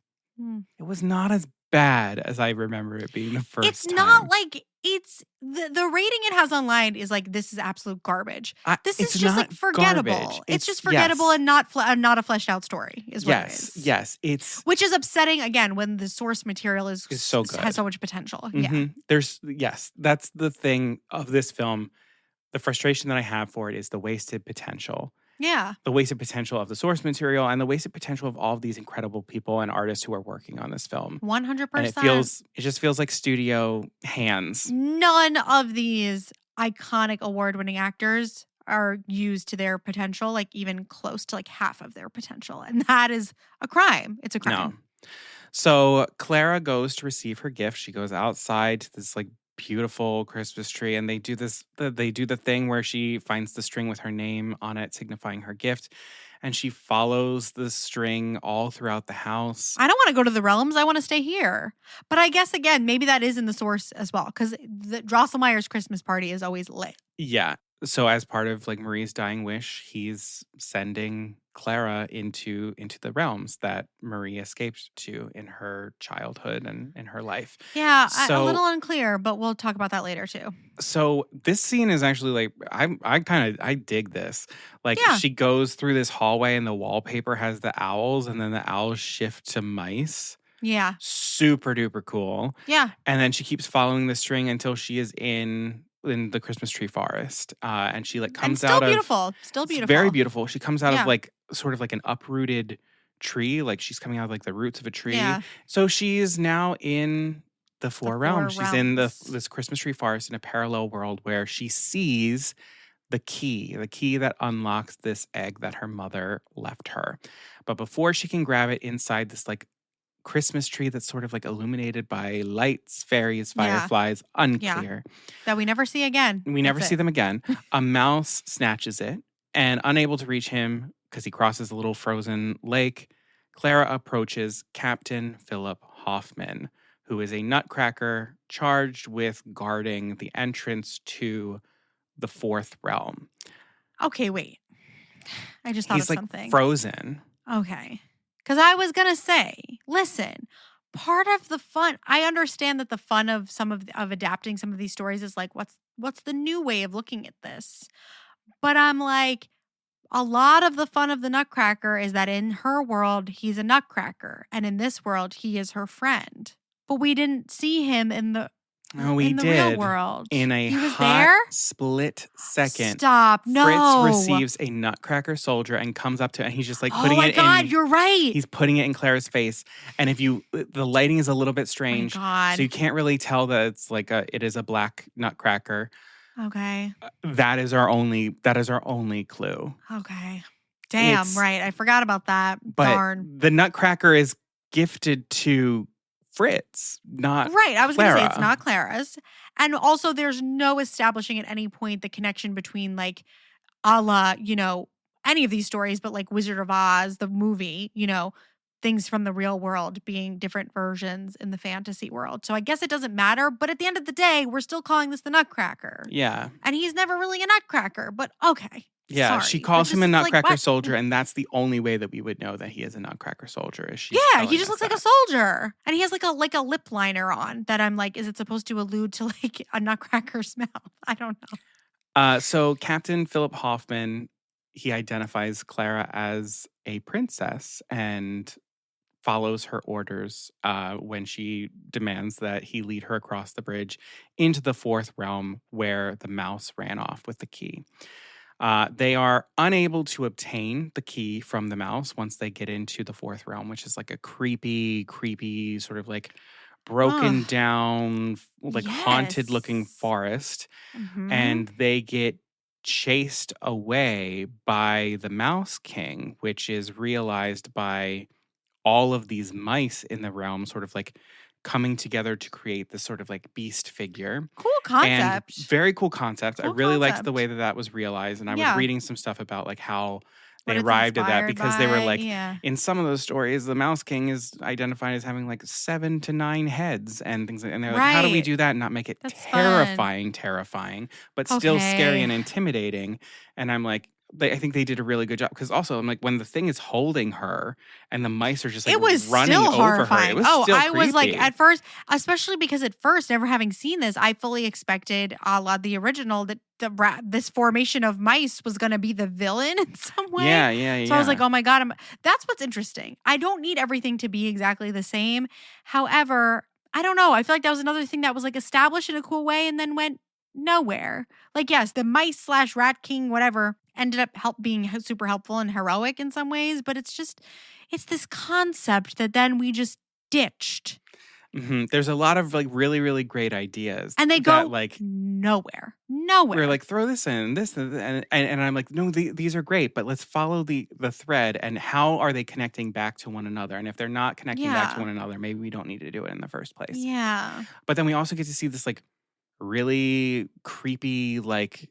it was not as bad as I remember it being the first It's time. not like it's the rating it has online is like this is absolute garbage. This is It's just not like forgettable. garbage. It's just forgettable yes. and not a fleshed out story is what it is. Yes, it's Which is upsetting again when the source material is so good. has so much potential. Yeah. That's the thing of this film. The frustration that I have for it is the wasted potential. Yeah. The wasted potential of the source material and the wasted potential of all of these incredible people and artists who are working on this film. 100%. And it just feels like studio hands. None of these iconic award-winning actors are used to their potential, like even close to like half of their potential. And that is a crime. It's a crime. No. So Clara goes to receive her gift. She goes outside to this beautiful Christmas tree, and they do the thing where she finds the string with her name on it, signifying her gift, and she follows the string all throughout the house. I don't want to go to the realms. I want to stay here. But I guess again, maybe that is in the source as well, because the Drosselmeyer's Christmas party is always lit. Yeah. So as part of Marie's dying wish, he's sending Clara into the realms that Marie escaped to in her childhood and in her life. Yeah, a little unclear, but we'll talk about that later too. So this scene is actually I dig this. Yeah. She goes through this hallway and the wallpaper has the owls and then the owls shift to mice. Yeah. Super duper cool. Yeah. And then she keeps following the string until she is in the Christmas tree forest. And she comes and out beautiful. Still beautiful. Very beautiful. She comes out Yeah. of sort of an uprooted tree. She's coming out of the roots of a tree. Yeah. So she is now in the four realms. She's in realms. this Christmas tree forest in a parallel world where she sees the key that unlocks this egg that her mother left her. But before she can grab it inside this Christmas tree that's sort of illuminated by lights, fairies, fireflies, unclear. That we never see again. We never see them again. A mouse snatches it, and unable to reach him because he crosses a little frozen lake, Clara approaches Captain Philip Hoffman, who is a Nutcracker charged with guarding the entrance to the fourth realm. Okay, wait. I just thought He's of something. Frozen. Okay. Because I was going to say, listen, part of the fun, I understand that the fun of adapting some of these stories is what's the new way of looking at this? But I'm like, a lot of the fun of the Nutcracker is that in her world, he's a Nutcracker. And in this world, he is her friend. But we didn't see him in the real world. In a he was hot there? split second. Stop. No. Fritz receives a Nutcracker soldier and comes up to it, and he's just putting it in. Oh my God, you're right. He's putting it in Clara's face. And the lighting is a little bit strange. Oh my God. So you can't really tell that it's it is a black Nutcracker. Okay. That is our only clue. Okay. Damn, It's- right. I forgot about that. But Darn. the Nutcracker is gifted to Fritz, not Right. I was going to say it's Clara. not Clara's. And also, there's no establishing at any point the connection between, like, a la, any of these stories, but like Wizard of Oz, the movie, things from the real world being different versions in the fantasy world. So I guess it doesn't matter. But at the end of the day, we're still calling this the Nutcracker. Yeah. And he's never really a Nutcracker, but okay. Yeah, Sorry. she But calls him this a is like, Nutcracker what? soldier, and that's the only way that we would know that he is a Nutcracker soldier. Is she? Yeah, he just looks like a soldier. And he has like a lip liner on that I'm like, is it supposed to allude to like a Nutcracker smell? I don't know. So Captain Philip Hoffman, he identifies Clara as a princess and follows her orders when she demands that he lead her across the bridge into the fourth realm where the mouse ran off with the key. They are unable to obtain the key from the mouse once they get into the fourth realm, which is like a creepy, sort of like broken down, like haunted looking Yes. forest. Mhm. And they get chased away by the Mouse King, which is realized by all of these mice in the realm, sort of like coming together to create this sort of like beast figure. Cool And concept. very cool concept. I Cool really liked the concept. way that that was realized. And I was Yeah. reading some stuff about like how What they it's arrived at that inspired because they were by, like, yeah. in some of those stories, the Mouse King is identified as having like 7 to 9 heads and things. And they're like, how do we Right. do that and not make it That's terrifying, but still scary Okay. and intimidating? And I'm like, I think they did a really good job because also I'm like, when the thing is holding her and the mice are just like It was running still over horrifying. her, it was Oh, still I was like, creepy. at first, especially because at first, never having seen this, I fully expected, a la the original, that this formation of mice was going to be the villain in some way. Yeah. So I was like, oh my God. That's what's interesting. I don't need everything to be exactly the same. However, I don't know. I feel like that was another thing that was like established in a cool way and then went nowhere. Like, yes, the mice / rat king, whatever, ended up being super helpful and heroic in some ways. But it's this concept that then we just ditched. There's a lot of like really great ideas. And they that, go like nowhere. we're like, throw this in, this, and I'm like, no, these are great, but let's follow the thread and how are they connecting back to one another? And if they're not connecting back to Yeah. one another, maybe we don't need to do it in the first place. Yeah. But then we also get to see this like really creepy, like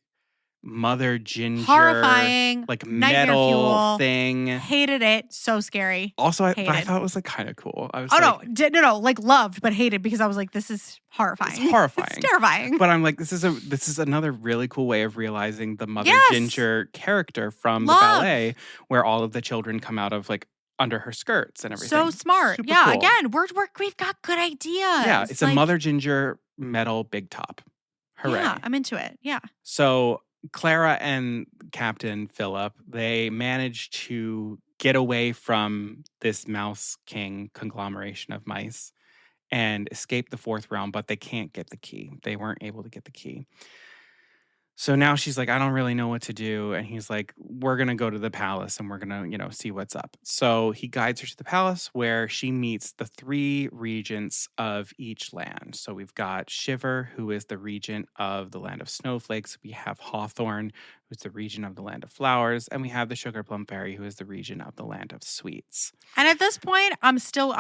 Mother Ginger, Horrifying. like Nightmare metal fuel. thing. Hated it. So scary. Also, I Hated. thought it was like kind of cool. I was Oh, like, no. Like loved, but hated because I was like, this is horrifying. It's horrifying. It's terrifying. But I'm like, this is another really cool way of realizing the Mother Yes. Ginger character from the Love. ballet, where all of the children come out of like under her skirts and everything. So smart. Super Yeah. cool. Again, we've got good ideas. Yeah, it's a like, Mother Ginger metal big top. Hooray! Yeah, I'm into it. Yeah. So Clara and Captain Philip, they manage to get away from this Mouse King conglomeration of mice and escape the fourth realm, but they can't get the key. They weren't able to get the key. So now she's like, I don't really know what to do. And he's like, we're going to go to the palace and we're going to, see what's up. So he guides her to the palace where she meets the 3 regents of each land. So we've got Shiver, who is the regent of the land of snowflakes. We have Hawthorn, who's the regent of the land of flowers. And we have the Sugar Plum Fairy, who is the regent of the land of sweets. And at this point, I'm still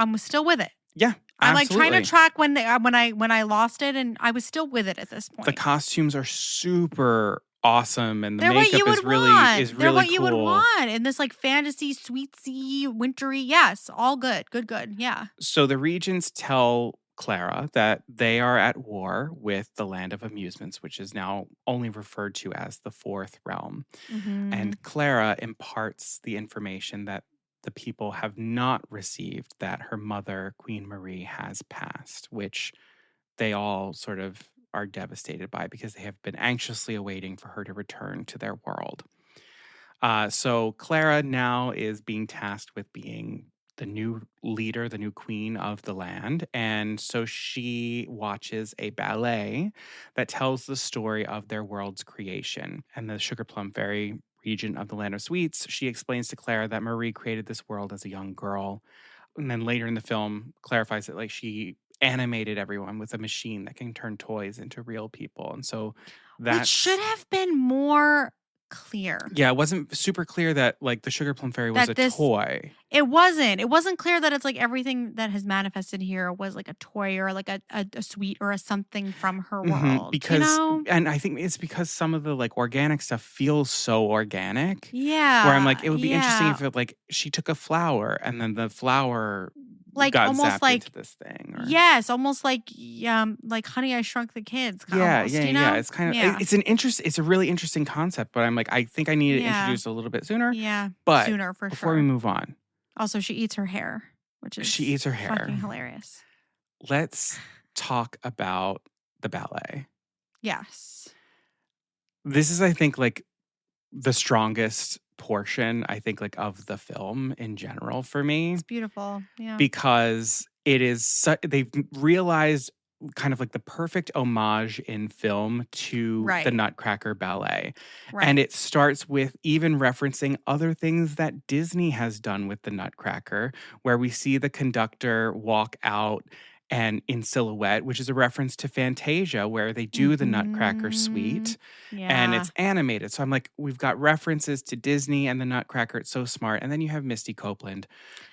with it. Yeah, I'm absolutely. like trying to track when I lost it, and I was still with it at this point. The costumes are super awesome, and the They're what you makeup would is really want. They're what cool. you would want in this like fantasy, sweetsy, wintry. Yes, all good, good. Yeah. So the regents tell Clara that they are at war with the land of amusements, which is now only referred to as the fourth realm. Mhm. And Clara imparts the information that the people have not received, that her mother, Queen Marie, has passed, which they all sort of are devastated by because they have been anxiously awaiting for her to return to their world. So Clara now is being tasked with being the new leader, the new queen of the land. And so she watches a ballet that tells the story of their world's creation. And the Sugar Plum Fairy, regent of the land of sweets, she explains to Clara that Marie created this world as a young girl. And then later in the film clarifies that like she animated everyone with a machine that can turn toys into real people. And so Which that's should have been more clear. Yeah, it wasn't super clear that like the Sugar Plum Fairy was That a this- toy. It wasn't clear that it's like everything that has manifested here was like a toy or like a sweet or a something from her world. Because, you know? and I think it's because some of the like organic stuff feels so organic. Yeah. Where I'm like, it would be interesting if it like she took a flower and then the flower like got almost zapped like into this thing. Or, yes, almost like Honey I Shrunk the Kids. Almost, you know? yeah. It's kind of it's a really interesting concept, but I'm like, I think I need to introduce it a little bit sooner. Yeah, but sooner for before sure. we move on, Also, she eats her hair, which is she eats her hair. fucking hilarious. Let's talk about the ballet. Yes. This is, I think, like the strongest portion, I think, like of the film in general for me. It's beautiful. Yeah. Because it is, they've realized kind of like the perfect homage in film to the Nutcracker ballet. Right. And it starts with even referencing other things that Disney has done with the Nutcracker, where we see the conductor walk out and in silhouette, which is a reference to Fantasia, where they do the Nutcracker suite and it's animated. So I'm like, we've got references to Disney and the Nutcracker. It's so smart. And then you have Misty Copeland,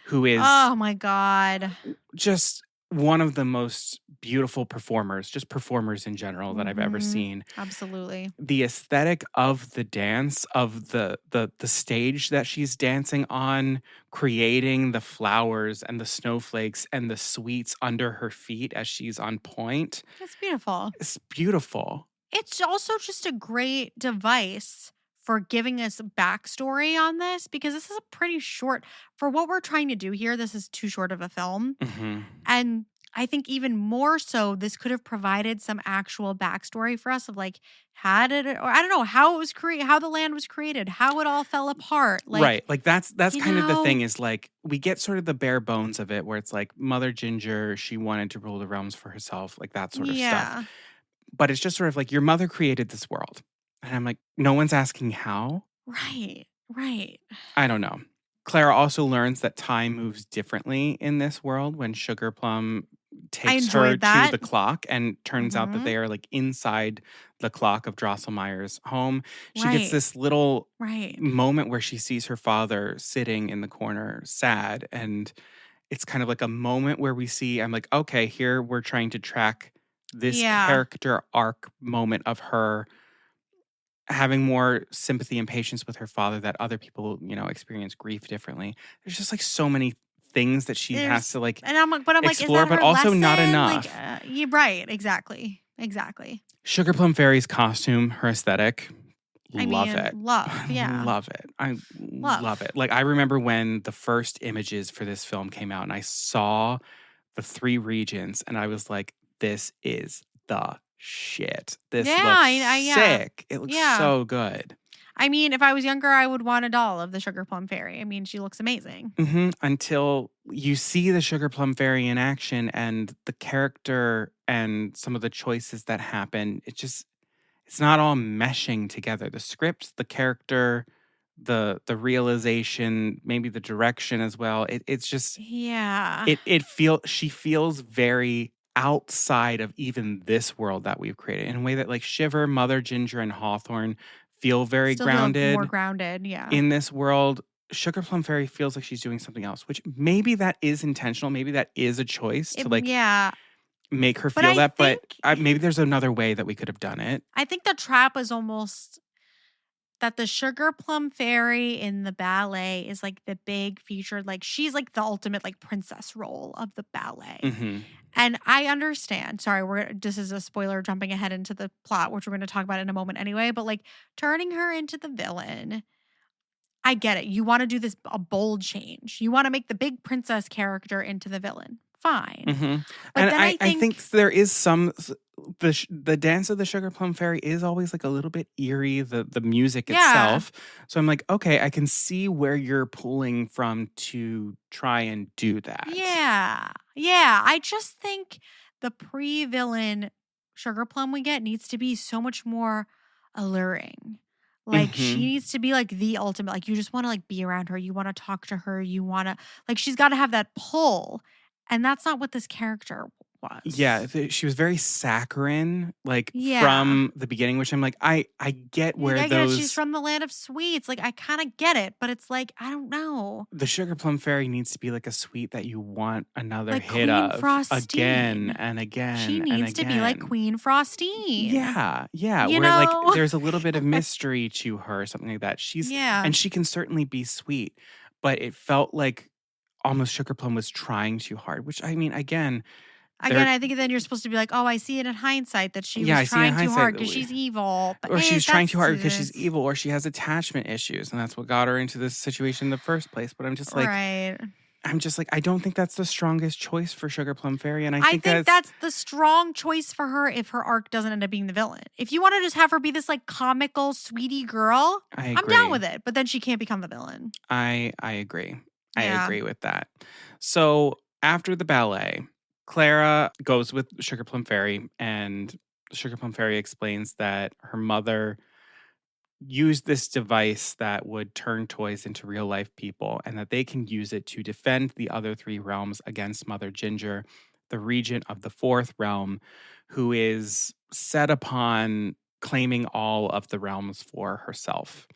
who is oh my God, just one of the most beautiful performers, just performers in general that I've ever seen. Absolutely. The aesthetic of the dance, of the stage that she's dancing on, creating the flowers and the snowflakes and the sweets under her feet as she's on pointe. It's beautiful. It's beautiful. It's also just a great device for giving us backstory on this, because this is a pretty short, for what we're trying to do here, this is too short of a film. And I think even more so, this could have provided some actual backstory for us of like, how did it, or I don't know, how it was created, how the land was created, how it all fell apart. Like, right. Like that's kind of the thing, is like, we get sort of the bare bones of it, where it's like Mother Ginger, she wanted to rule the realms for herself, like that sort of stuff. But it's just sort of like, your mother created this world. And I'm like, no one's asking how. Right. I don't know. Clara also learns that time moves differently in this world when Sugar Plum takes her to the clock, and turns out that they are like inside the clock of Drosselmeyer's home. She gets this little moment where she sees her father sitting in the corner sad. And it's kind of like a moment where we see, I'm like, okay, here we're trying to track this character arc moment of her having more sympathy and patience with her father, that other people, experience grief differently. There's just like so many things that she has to like, and I'm like, but I'm explore, like, is that but her also lesson? not enough. Like, you're right. Exactly. Sugar Plum Fairy's costume, her aesthetic, love it. Yeah. Love it. I love it. Like, I remember when the first images for this film came out and I saw the 3 regions and I was like, this is the shit. This looks sick. It looks so good. I mean, if I was younger, I would want a doll of the Sugar Plum Fairy. I mean, she looks amazing. Until you see the Sugar Plum Fairy in action and the character and some of the choices that happen, it's not all meshing together. The script, the character, the realization, maybe the direction as well. It's just she feels very outside of even this world that we've created, in a way that like Shiver, Mother Ginger, and Hawthorne feel very grounded. More grounded, yeah. In this world, Sugar Plum Fairy feels like she's doing something else, which maybe that is intentional. Maybe that is a choice to make her feel that. But maybe there's another way that we could have done it. I think the trap is almost that the Sugar Plum Fairy in the ballet is like the big featured, like she's like the ultimate like princess role of the ballet. And I understand. Sorry, this is a spoiler jumping ahead into the plot, which we're going to talk about in a moment anyway. But like turning her into the villain, I get it. You want to do a bold change. You want to make the big princess character into the villain. Fine. But and I think there is some, the dance of the Sugar Plum Fairy is always like a little bit eerie, the music itself. So I'm like, okay, I can see where you're pulling from to try and do that. Yeah. I just think the pre-villain Sugar Plum we get needs to be so much more alluring. Like she needs to be like the ultimate, like you just want to like be around her. You want to talk to her. You want to, like, she's got to have that pull. And that's not what this character was. Yeah, she was very saccharine, like Yeah. from the beginning, which I'm like, I get where I get it. She's those from the land of sweets. Like, I kind of get it, but it's like, I don't know. the sugar plum fairy needs to be like a sweet that you want another Like hit Queen of again Frostine. and again. She and needs to be like again. Queen Frostine. Yeah, yeah. You Where like know? there's a little bit of mystery to her, something like that. Yeah. And she can certainly be sweet, but it felt like almost Sugar Plum was trying too hard. Which I mean, again, I think then you're supposed to be like, oh, I see it in hindsight that she Yeah, I was see it in trying too hard hindsight because that she's evil. But or she's trying too hard because that's- she's evil, or she has attachment issues, and that's what got her into this situation in the first place. But I'm just like, Right. I don't think that's the strongest choice for Sugar Plum Fairy, and I I think that's the strong choice for her if her arc doesn't end up being the villain. If you want to just have her be this like comical sweetie girl, I I'm agree. down with it. But then she can't become the villain. I agree. I Yeah. agree with that. So after the ballet, Clara goes with Sugar Plum Fairy, and Sugar Plum Fairy explains that her mother used this device that would turn toys into real life people, and that they can use it to defend the other three realms against Mother Ginger, the regent of the fourth realm, who is set upon claiming all of the realms for herself.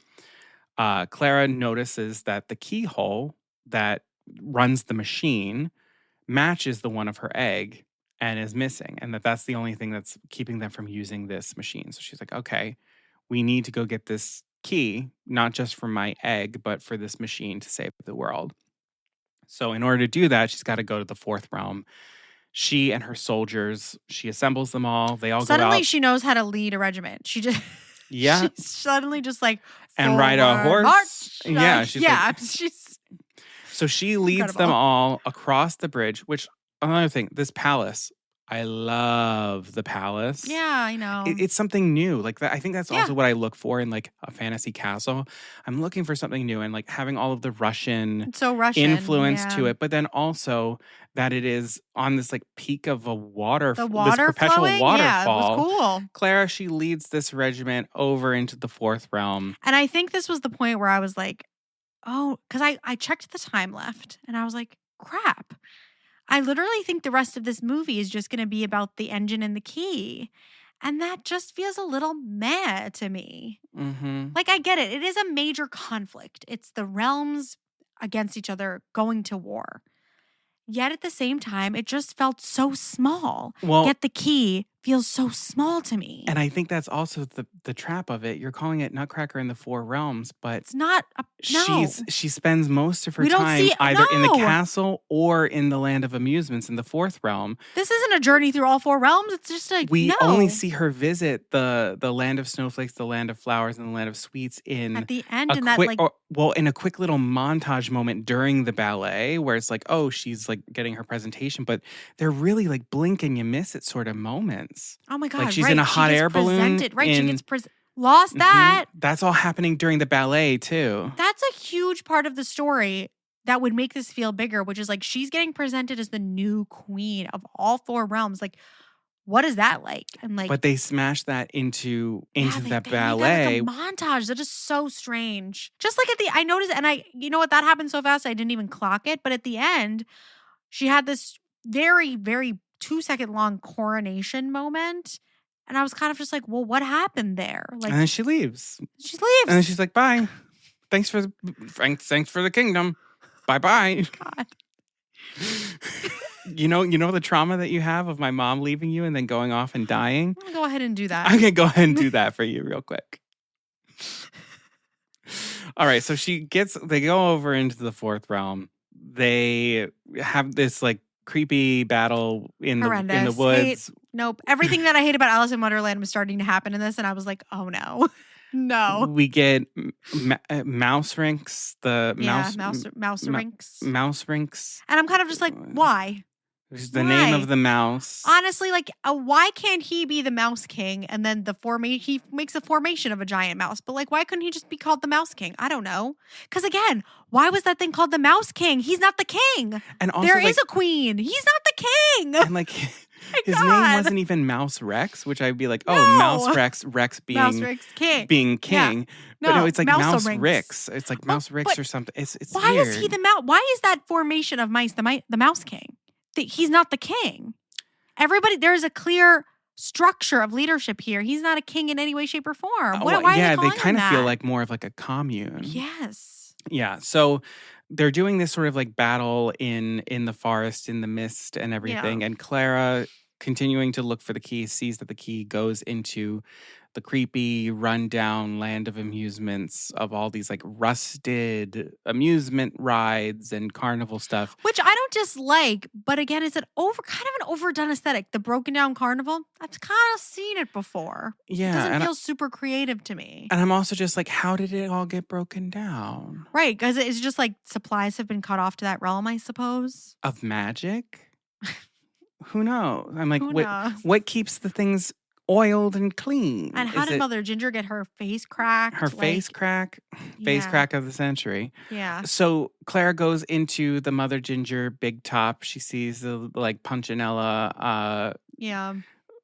Clara notices that the keyhole that runs the machine matches the one of her egg and is missing, and that's the only thing that's keeping them from using this machine. So she's like, okay, we need to go get this key, not just for my egg, but for this machine to save the world. So in order to do that, she's got to go to the fourth realm. She and her soldiers, she assembles them all. They all Suddenly go out. she knows how to lead a regiment. She just Yeah. she's suddenly just like And ride a "Forward horse." march." Yeah, she's like- she's So she leads them Incredible. all across the bridge, which another thing, this palace, I love the palace. yeah, I know. It's something new. Like that, I think that's Yeah. also what I look for in like a fantasy castle. I'm looking for something new and like having all of the Russian It's so Russian influence yeah. to it, but then also that it is on this like peak of a The water this perpetual flowing? waterfall. Yeah, it was cool. Clara, she leads this regiment over into the fourth realm. And I think this was the point where I was like, oh, because I checked the time left and I was like, crap. I literally think the rest of this movie is just going to be about the engine and the key. And that just feels a little meh to me. Mm-hmm. Like, I get it. It is a major conflict. It's the realms against each other going to war. Yet at the same time, it just felt so small. Well, Yet the key feels so small to me. and I think that's also the trap of it. You're calling it Nutcracker in the Four Realms, but It's not no. she spends most of her We don't time see- either in the no. castle or in the land of amusements in the fourth realm. This isn't a journey through all four realms. It's just like We no. only see her visit the land of snowflakes, the land of flowers, and the land of sweets in at the end a in that quick, like in a quick little montage moment during the ballet, where it's like, oh, she's like getting her presentation, but they're really like blink and you miss it sort of moments. oh my god, she's right. in a She hot gets air balloon presented, right? She in- gets lost Mhm. that. That's all happening during the ballet too. That's a huge part of the story that would make this feel bigger, which is like she's getting presented as the new queen of all four realms. Like, what is that like? And like, But they smashed that into yeah, that they made ballet. that like a montage. That is so strange. Just like I noticed, and you know what, that happened so fast I didn't even clock it. But at the end, she had this very, very 2-second long coronation moment. And I was kind of just like, well, what happened there? Like, And then she leaves. she leaves. And then she's like, bye. Thanks for the kingdom. Bye bye. God. You know the trauma that you have of my mom leaving you and then going off and dying? I'm gonna go ahead and do that. I'm gonna go ahead and do that for you real quick. All right, so they go over into the fourth realm. They have this like creepy battle in the Horrendous. woods. Nope. Everything that I hate about Alice in Wonderland was starting to happen in this, and I was like, oh no. No. We get mouse rinks, Mouse mouse rinks. mouse rinks, And I'm kind of just like, why? which is the name Why? of the mouse. Honestly, like, why can't he be the Mouse King and then he makes a formation of a giant mouse? But like, why couldn't he just be called the Mouse King? I don't know. Because again, why was that thing called the Mouse King? He's not the king. And also, There is like, a queen. He's not the king. and like his name God. wasn't even Mouse Rex, which I'd be like, oh, No. Mouse Rex being Mouse Rinks King. being king. But no, it's like Mouse Rinks. Rix. It's like Mouse Rix but or something. It's Why weird. is he the mouse? Why is that formation of mice the Mouse King? He's not the king. Everybody, there's a clear structure of leadership here. He's not a king in any way, shape, or form. Why are they calling they kind him of feel that? like more of like a commune. Yes. Yeah. So they're doing this sort of like battle in the forest, in the mist and everything. Yeah. And Clara, continuing to look for the key, sees that the key goes into the creepy, rundown land of amusements of all these like rusted amusement rides and carnival stuff. Which I don't dislike, but again, it's kind of an overdone aesthetic. The broken down carnival, I've kind of seen it before. Yeah. It doesn't and feel super creative to me. And I'm also just like, how did it all get broken down? Right, because it's just like supplies have been cut off to that realm, I suppose. Of magic? Who knows? I'm like, Who knows? what keeps the things oiled and clean? And how did Mother Ginger get her face cracked? Her face crack? Face crack of the century. Yeah. So Clara goes into the Mother Ginger big top. She sees the like Punchinella Yeah.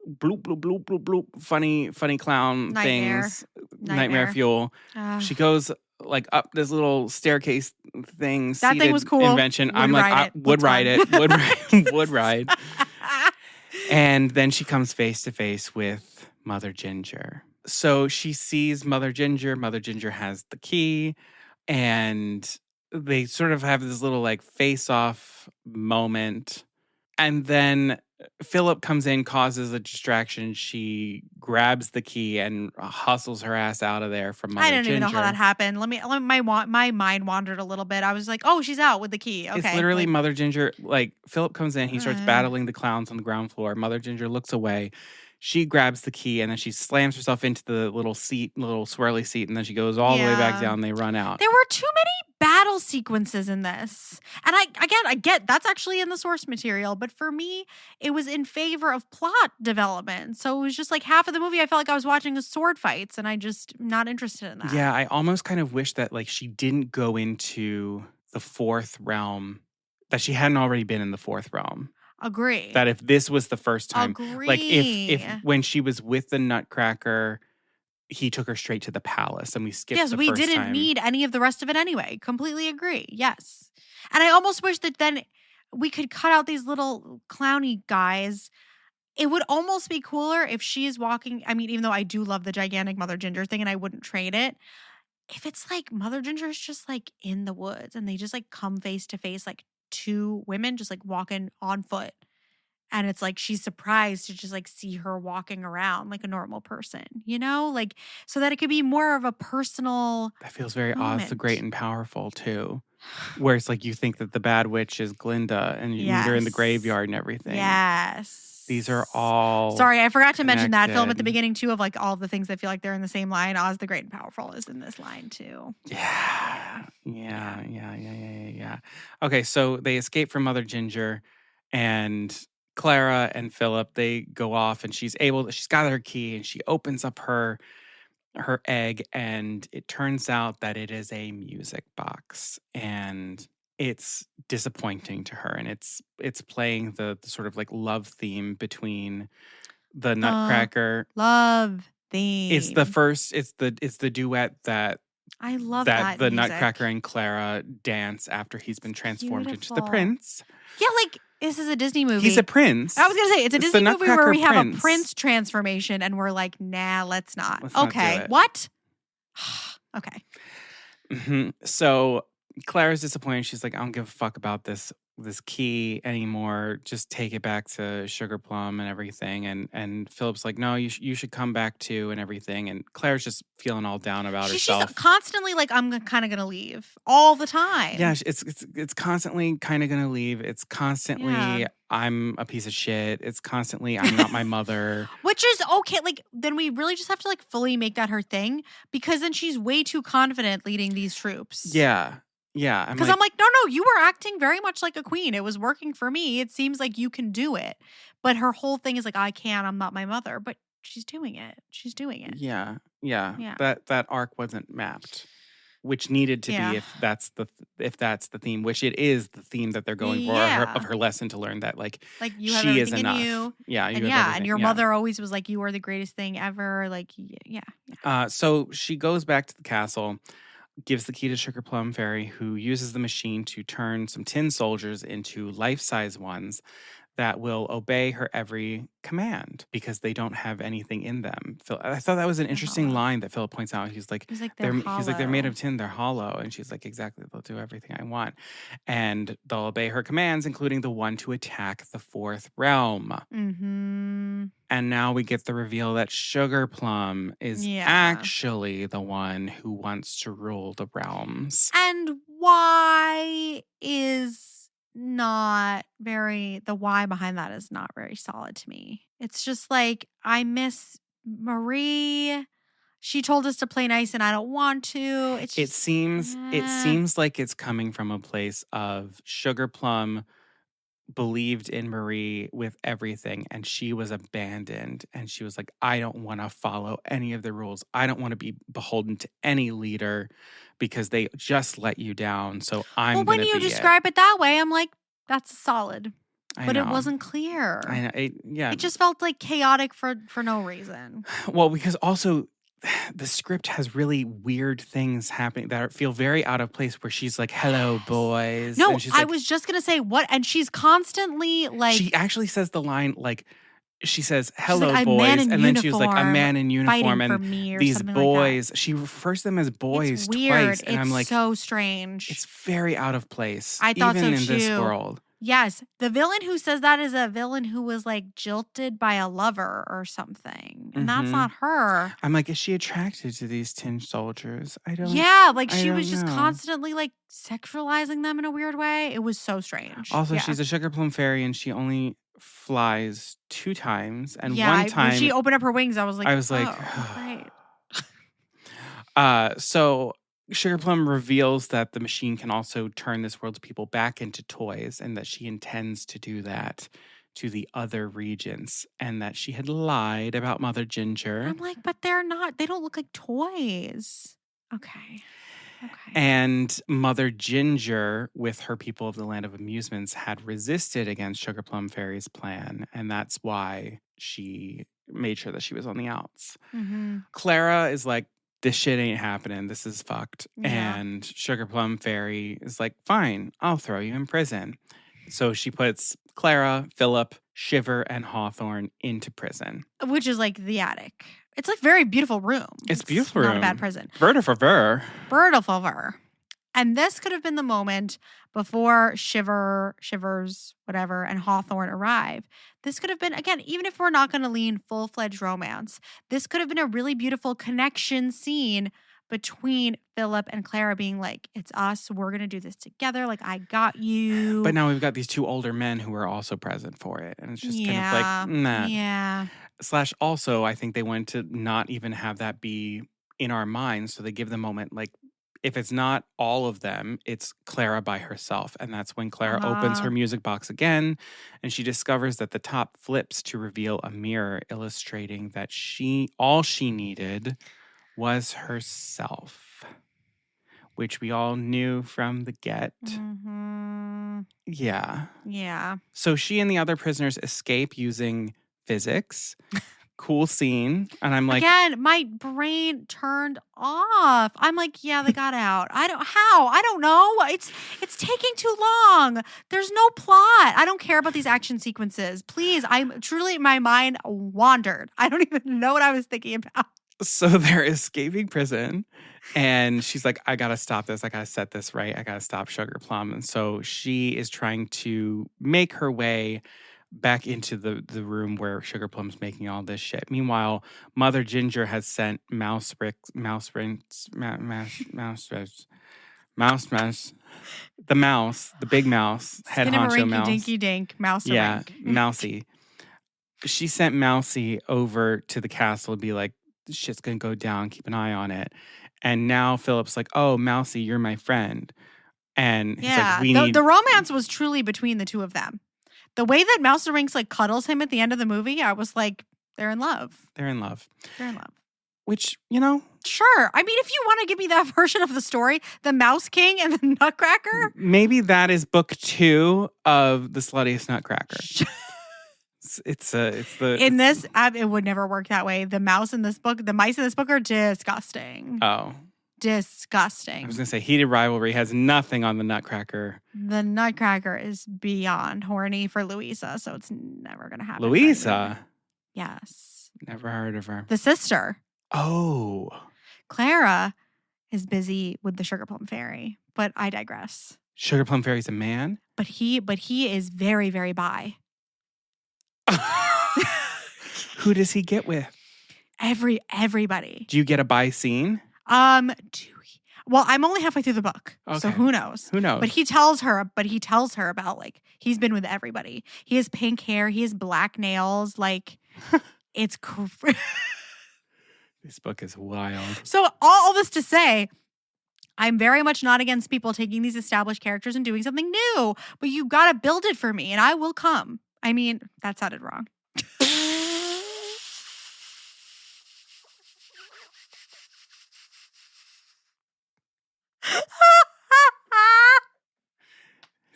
bloop, bloop, bloop, bloop, bloop. Funny clown Nightmare. things. Nightmare fuel. She goes like up this little staircase thing. That thing was cool. Invention. Would I'm like, ride I it. would That's ride fun. it. Would ride. And then she comes face to face with Mother Ginger. So she sees Mother Ginger. Mother Ginger has the key. And they sort of have this little like face-off moment. And then Philip comes in, causes a distraction. She grabs the key and hustles her ass out of there from Mother Ginger. I don't even know how that happened. My mind wandered a little bit. I was like, oh, she's out with the key. Okay. It's literally Mother Ginger. Like, Philip comes in, he starts battling the clowns on the ground floor. Mother Ginger looks away. She grabs the key and then she slams herself into the little swirly seat, and then she goes all the way back down. They run out. There were too many battle sequences in this. And I get that's actually in the source material, but for me, it was in favor of plot development. So it was just like half of the movie, I felt like I was watching a sword fights, and I just am not interested in that. Yeah, I almost kind of wish that like she didn't go into the fourth realm, that she hadn't already been in the fourth realm. Agree. That if this was the first time, Agree. like if when she was with the Nutcracker, he took her straight to the palace and we skipped the first time. Yes, we didn't need any of the rest of it anyway. Completely agree. Yes. And I almost wish that then we could cut out these little clowny guys. It would almost be cooler if she is walking. I mean, even though I do love the gigantic Mother Ginger thing and I wouldn't trade it. If it's like Mother Ginger is just like in the woods and they just like come face to face, like two women just like walking on foot. And it's like she's surprised to just like see her walking around like a normal person, you know? Like, so that it could be more of a personal. That feels very moment. Oz the Great and Powerful too. Where it's like you think that the bad witch is Glinda and you're in the graveyard and everything. Yes. These are all Sorry, I forgot to mention that film at the connected. beginning too, of like all the things that feel like they're in the same line. Oz the Great and Powerful is in this line too. Yeah. Okay, so they escape from Mother Ginger, and Clara and Philip, they go off, and she's got her key, and she opens up her egg, and it turns out that it is a music box, and it's disappointing to her, and it's playing the sort of like love theme between the Nutcracker. Love theme. It's the duet that I love that the music. Nutcracker and Clara dance after he's been transformed into the Beautiful. prince. Yeah, like this is a Disney movie. He's a prince. I was gonna say it's a It's Disney the movie where Nutcracker we have a prince. prince transformation, and we're like, nah, let's not. Let's not okay, do it. what? Okay. So Clara's disappointed. She's like, I don't give a fuck about this key anymore. Just take it back to Sugar Plum and everything. And Philip's like, no, you should come back too and everything. And Clara's just feeling all down about herself. She's constantly like, I'm kind of gonna leave all the time. Yeah, it's constantly kind of gonna leave. It's constantly Yeah. I'm a piece of shit. It's constantly I'm not my mother. Which is okay. Like, then we really just have to like fully make that her thing, because then she's way too confident leading these troops. Yeah. Because I'm like, no, you were acting very much like a queen. It was working for me. It seems like you can do it. But her whole thing is like, I can't. I'm not my mother. But she's doing it. Yeah. That arc wasn't mapped, which needed to be if that's the theme, which it is the theme that they're going for of her lesson to learn that like you have she is everything enough. in you. Yeah, And your mother always was like, you are the greatest thing ever. Like, So she goes back to the castle, gives the key to Sugar Plum Fairy, who uses the machine to turn some tin soldiers into life-size ones that will obey her every command because they don't have anything in them. I thought that was an interesting hollow. line that Philip points out. He's like, He's like, they're made hollow. of tin, they're hollow. And she's like, exactly, they'll do everything I want. And they'll obey her commands, including the one to attack the fourth realm. Mm-hmm. And now we get the reveal that Sugar Plum is actually the one who wants to rule the realms. And why is not very, the why behind that is not very solid to me. It's just like, I miss Marie. She told us to play nice and I don't want to. It seems like it's coming from a place of Sugar Plum believed in Marie with everything and she was abandoned and she was like, I don't want to follow any of the rules. I don't want to be beholden to any leader because they just let you down. So I'm when you describe it that way, I'm like, that's solid. But it wasn't clear. I know. It just felt like chaotic for no reason. Well, because also the script has really weird things happening that feel very out of place where she's like, hello, boys. No, and she's I was just going to say what. And she's constantly like. She actually says the line like, she says, hello, like, boys. And then she was like, a man in uniform. And these boys, like she refers to them as boys it's weird. twice. And I'm like, so strange. It's very out of place. I thought even so in too. This world. Yes. The villain who says that is a villain who was like jilted by a lover or something. And that's not her. I'm like, is she attracted to these tin soldiers? I don't. Yeah. Like she was just constantly like sexualizing them in a weird way. It was so strange. Also, she's a Sugar Plum fairy and she only flies 2 times. And yeah, one time. When she opened up her wings, I was like, oh, great. So Sugar Plum reveals that the machine can also turn this world's people back into toys and that she intends to do that to the other regions and that she had lied about Mother Ginger. I'm like, but they're not. They don't look like toys. Okay. And Mother Ginger, with her people of the Land of Amusements, had resisted against Sugar Plum Fairy's plan. And that's why she made sure that she was on the outs. Mm-hmm. Clara is like, this shit ain't happening. This is fucked. Yeah. And Sugar Plum Fairy is like, fine, I'll throw you in prison. So she puts Clara, Philip, Shiver, and Hawthorne into prison. Which is like the attic. It's like very beautiful room. It's beautiful room. Not a bad prison. Beautiful. And this could have been the moment before Shivers, whatever, and Hawthorne arrive. This could have been, again, even if we're not going to lean full-fledged romance, this could have been a really beautiful connection scene between Philip and Clara being like, it's us, we're going to do this together, like, I got you. But now we've got these 2 older men who are also present for it. And it's just kind of like, nah. Yeah. / also, I think they wanted to not even have that be in our minds. So they give the moment, like, if it's not all of them, it's Clara by herself. And that's when Clara opens her music box again. And she discovers that the top flips to reveal a mirror illustrating that all she needed was herself. Which we all knew from the get. Mm-hmm. Yeah. So she and the other prisoners escape using physics. Cool scene. And I'm like, again, my brain turned off. I'm like, yeah, they got out. I don't know. It's taking too long. There's no plot. I don't care about these action sequences. Please, I'm truly, my mind wandered. I don't even know what I was thinking about. So they're escaping prison and she's like, I got to stop this. I got to set this right. I got to stop Sugar Plum. And so she is trying to make her way back into the room where Sugar Plum's making all this shit. Meanwhile, Mother Ginger has sent the big mouse, head honcho mouse. Dinky dink, mouse. Yeah, Mousy. She sent Mousy over to the castle to be like, this shit's gonna go down, keep an eye on it. And now Philip's like, oh, Mousy, you're my friend. And he's like, the romance was truly between the 2 of them. The way that Mouserinks like cuddles him at the end of the movie, I was like, they're in love. Which, Sure. I mean, if you want to give me that version of the story, the Mouse King and the Nutcracker. Maybe that is book 2 of The Sluttiest Nutcracker. In this, it would never work that way. The mice in this book are disgusting. Oh. disgusting. I was going to say heated rivalry has nothing on the Nutcracker. The Nutcracker is beyond horny for Louisa, so it's never going to happen. Louisa? Yes. Never heard of her. The sister. Oh. Clara is busy with the Sugar Plum Fairy, but I digress. Sugar Plum Fairy's a man? But he is very, very bi. Who does he get with? Everybody. Do you get a bi scene? Well, I'm only halfway through the book, so Okay. who knows? Who knows? But he tells her about like he's been with everybody. He has pink hair, he has black nails, like it's crazy. This book is wild. So all this to say, I'm very much not against people taking these established characters and doing something new, but you got to build it for me and I will come. I mean, that sounded wrong.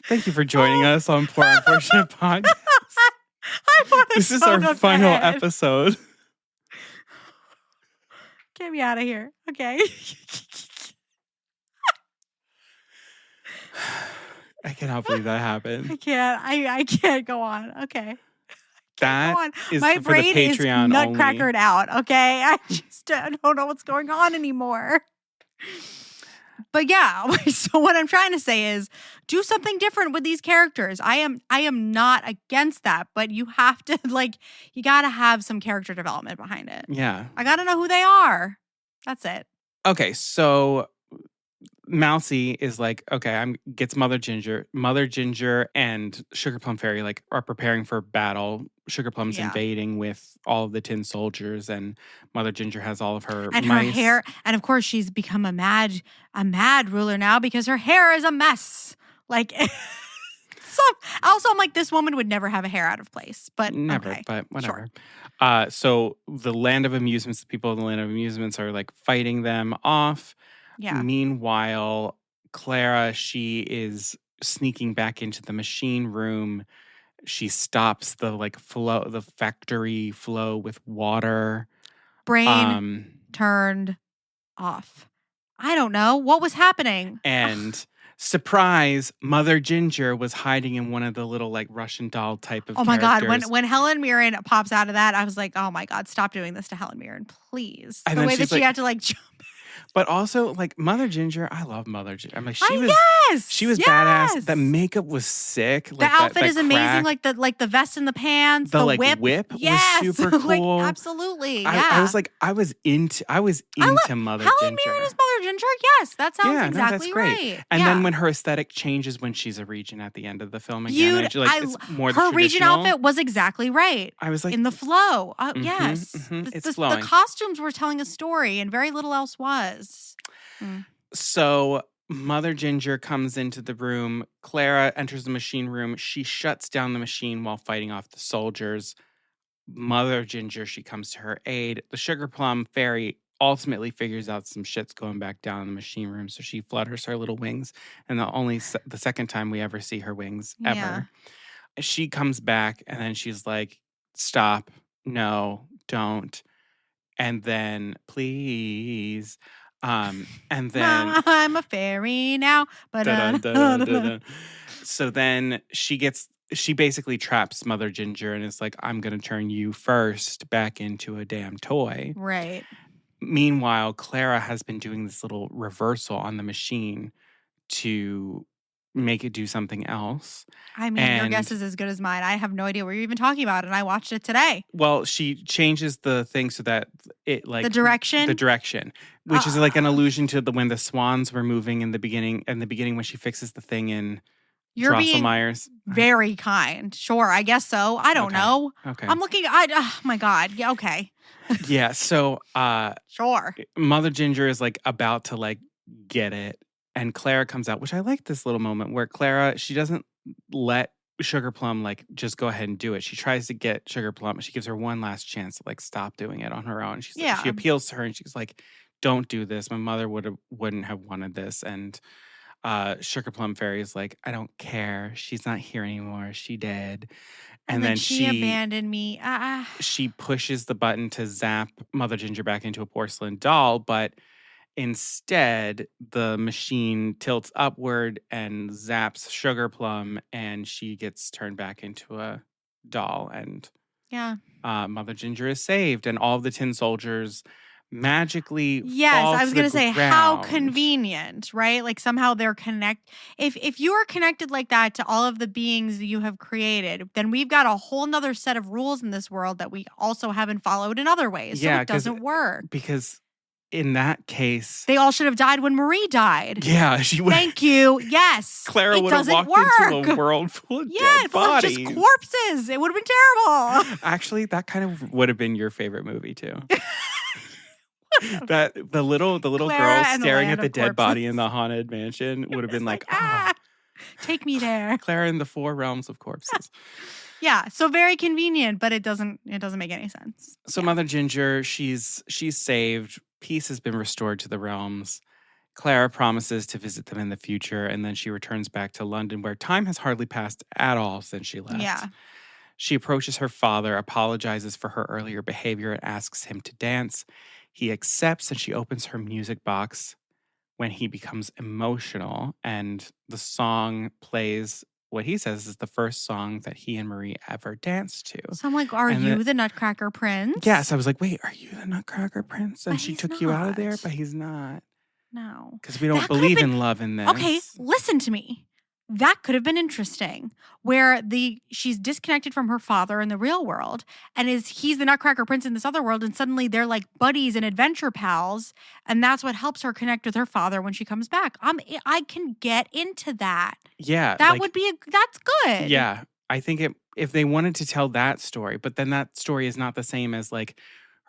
Thank you for joining us on Poor Unfortunate Podcast. This is our final episode. Get me out of here. Okay. I cannot believe that happened. I can't go on. Okay. That is My for the brain is Patreon nutcrackered only. out. Okay. I just don't know what's going on anymore. But yeah, so what I'm trying to say is do something different with these characters. I am not against that, but you have to you got to have some character development behind it. Yeah. I got to know who they are. That's it. Okay, so Mousy is like, okay, gets Mother Ginger. Mother Ginger and Sugar Plum Fairy are preparing for battle. Sugar Plum's invading with all of the tin soldiers, and Mother Ginger has all of her and mice. her hair, and of course she's become a mad ruler now because her hair is a mess. Also, I'm like, this woman would never have a hair out of place, but never. Okay. But whatever. Sure. So the Land of Amusements, the people of the Land of Amusements are fighting them off. Yeah. Meanwhile, Clara, she is sneaking back into the machine room. She stops the factory flow with water. Brain turned off. I don't know what was happening. And surprise, Mother Ginger was hiding in one of the little Russian doll type of. Oh my God! characters. When Helen Mirren pops out of that, I was like, oh my God, stop doing this to Helen Mirren, please. And the way that she had to jump. But also, Mother Ginger, I love Mother Ginger. I'm she was yes. badass. The makeup was sick. The outfit is amazing. The vest and the pants, the whip. Was super cool. Absolutely. Yeah. I was into Mother Ginger. Helen Mirren is Mother Ginger. Yes, that sounds exactly that's great. right. And then when her aesthetic changes when she's a regent at the end of the film again, it's more her regent outfit was exactly right. I was in the flow. Yes, it's flowing. The costumes were telling a story, and very little else was. So Mother Ginger comes into the room. Clara enters the machine room. She shuts down the machine while fighting off the soldiers. Mother Ginger, she comes to her aid. The Sugar Plum Fairy ultimately figures out some shit's going back down in the machine room, so she flutters her little wings. And the second time we ever see her wings, ever. She comes back, and then she's like, stop. No, don't. And then, please... and then I'm a fairy now. So then she basically traps Mother Ginger and is like, I'm gonna turn you first back into a damn toy. Right. Meanwhile, Clara has been doing this little reversal on the machine to make it do something else. I mean, your guess is as good as mine. I have no idea what you're even talking about, and I watched it today. Well, she changes the thing so that it the direction, which is an allusion to when the swans were moving in the beginning. In the beginning, when she fixes the thing in Drosselmeyer's. Very kind. Sure, I guess so. I don't know. Okay, I'm looking. Oh my God. Yeah. Okay. Yeah. So, sure. Mother Ginger is about to get it. And Clara comes out, which I like this little moment where Clara, she doesn't let Sugar Plum just go ahead and do it. She tries to get Sugar Plum. She gives her one last chance to stop doing it on her own. She appeals to her and she's like, don't do this. My mother wouldn't have wanted this. And Sugar Plum Fairy is like, I don't care. She's not here anymore. She dead. And then she abandoned me. She pushes the button to zap Mother Ginger back into a porcelain doll, but Instead, the machine tilts upward and zaps Sugar Plum, and she gets turned back into a doll. And Yeah. Mother Ginger is saved, and all of the tin soldiers magically Yes, fall I was to gonna the say how ground. convenient, right? Like somehow they're if you are connected like that to all of the beings that you have created, then we've got a whole nother set of rules in this world that we also haven't followed in other ways. So Yeah, it doesn't work. because in that case, They all should have died when Marie died. yeah, she would. Thank you. Yes. Clara it would have doesn't walked work. into a world full of Yeah, dead full of bodies. just corpses. It would have been terrible. Actually, that kind of would have been your favorite movie too. That the little Clara girl and the staring Land at the of dead body Corpses. in the haunted mansion would have been It's like, take me there. Clara in the 4 realms of corpses. Yeah, so very convenient, but it doesn't make any sense. So Yeah. Mother Ginger, she's saved. Peace has been restored to the realms. Clara promises to visit them in the future, and then she returns back to London, where time has hardly passed at all since she left. Yeah. She approaches her father, apologizes for her earlier behavior, and asks him to dance. He accepts, and she opens her music box when he becomes emotional, and the song plays. What he says is the first song that he and Marie ever danced to. So I'm like, are And you the Nutcracker Prince? Yes, I was like, wait, are you the Nutcracker Prince? And But she he's took you out of there, not. but he's not. No. Because we don't That could've believe been- in love in this. Okay, listen to me. That could have been interesting, where she's disconnected from her father in the real world, and he's the Nutcracker Prince in this other world, and suddenly they're like buddies and adventure pals, and that's what helps her connect with her father when she comes back. I can get into that. Yeah. That would be that's good. Yeah. I think if they wanted to tell that story, but then that story is not the same as like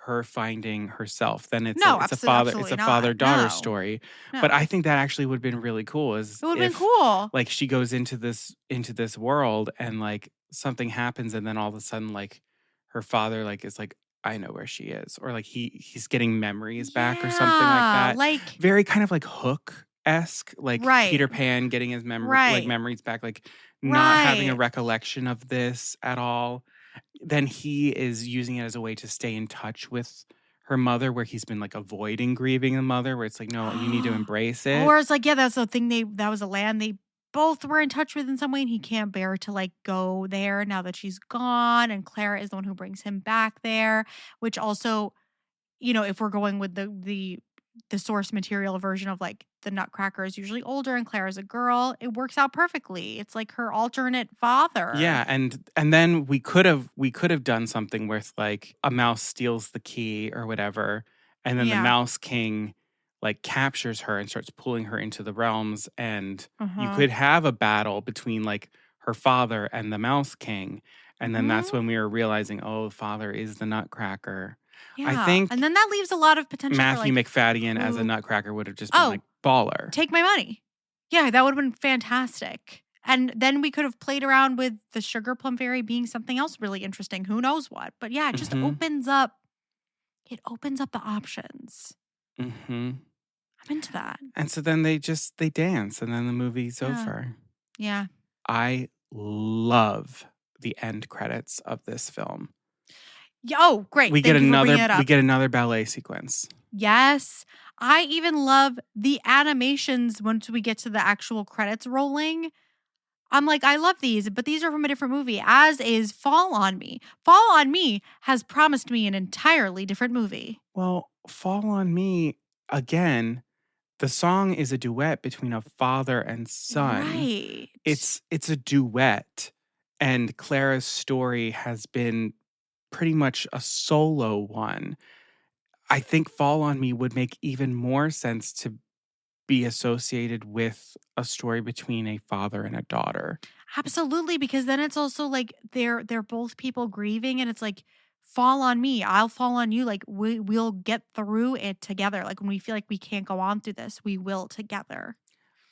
her finding herself, then it's a father-daughter No. story. No. But I think that actually would have been really cool. It would have been cool. Like she goes into this world and like something happens, and then all of a sudden like her father like is like, I know where she is, or like he's getting memories back or something like that. Like Very kind of like Hook-esque, like Right. Peter Pan getting his Right. memories back, like not having a Right. recollection of this at all. Then he is using it as a way to stay in touch with her mother, where he's been like avoiding grieving the mother, where it's like, no, you need to embrace it. Or it's like, yeah, that's the thing. That was a land they both were in touch with in some way, and he can't bear to like go there now that she's gone. And Clara is the one who brings him back there, which also, if we're going with the source material version of like the Nutcracker is usually older and Clara's a girl, it works out perfectly. It's like her alternate father. Yeah, and then we could have done something with like a mouse steals the key or whatever, and then the Yeah. Mouse King like captures her and starts pulling her into the realms, and you Uh-huh. could have a battle between like her father and the Mouse King, and then that's when we were realizing, oh, father is the Nutcracker. Yeah. think and then that leaves a lot of potential Matthew for like, McFadden as a who- Nutcracker would have just been Oh, like baller. take my money. Yeah, that would have been fantastic. And then we could have played around with the Sugar Plum Fairy being something else really interesting. Who knows what? But yeah, it just Mhm. opens up the options. Mm-hmm. I'm into that. And so then they dance, and then the movie's Yeah. over. Yeah. I love the end credits of this film. Yeah. Oh, great. We Thank get you for bringing it up. another ballet sequence. Yes. I even love the animations once we get to the actual credits rolling. I'm like, I love these, but these are from a different movie, as is Fall on Me. Fall on Me has promised me an entirely different movie. Well, Fall on Me, again, the song is a duet between a father and son. Right. It's a duet, and Clara's story has been pretty much a solo one. I think Fall on Me would make even more sense to be associated with a story between a father and a daughter. Absolutely, because then it's also like they're both people grieving, and it's like, fall on me, I'll fall on you. Like we'll get through it together. Like when we feel like we can't go on through this, we will together.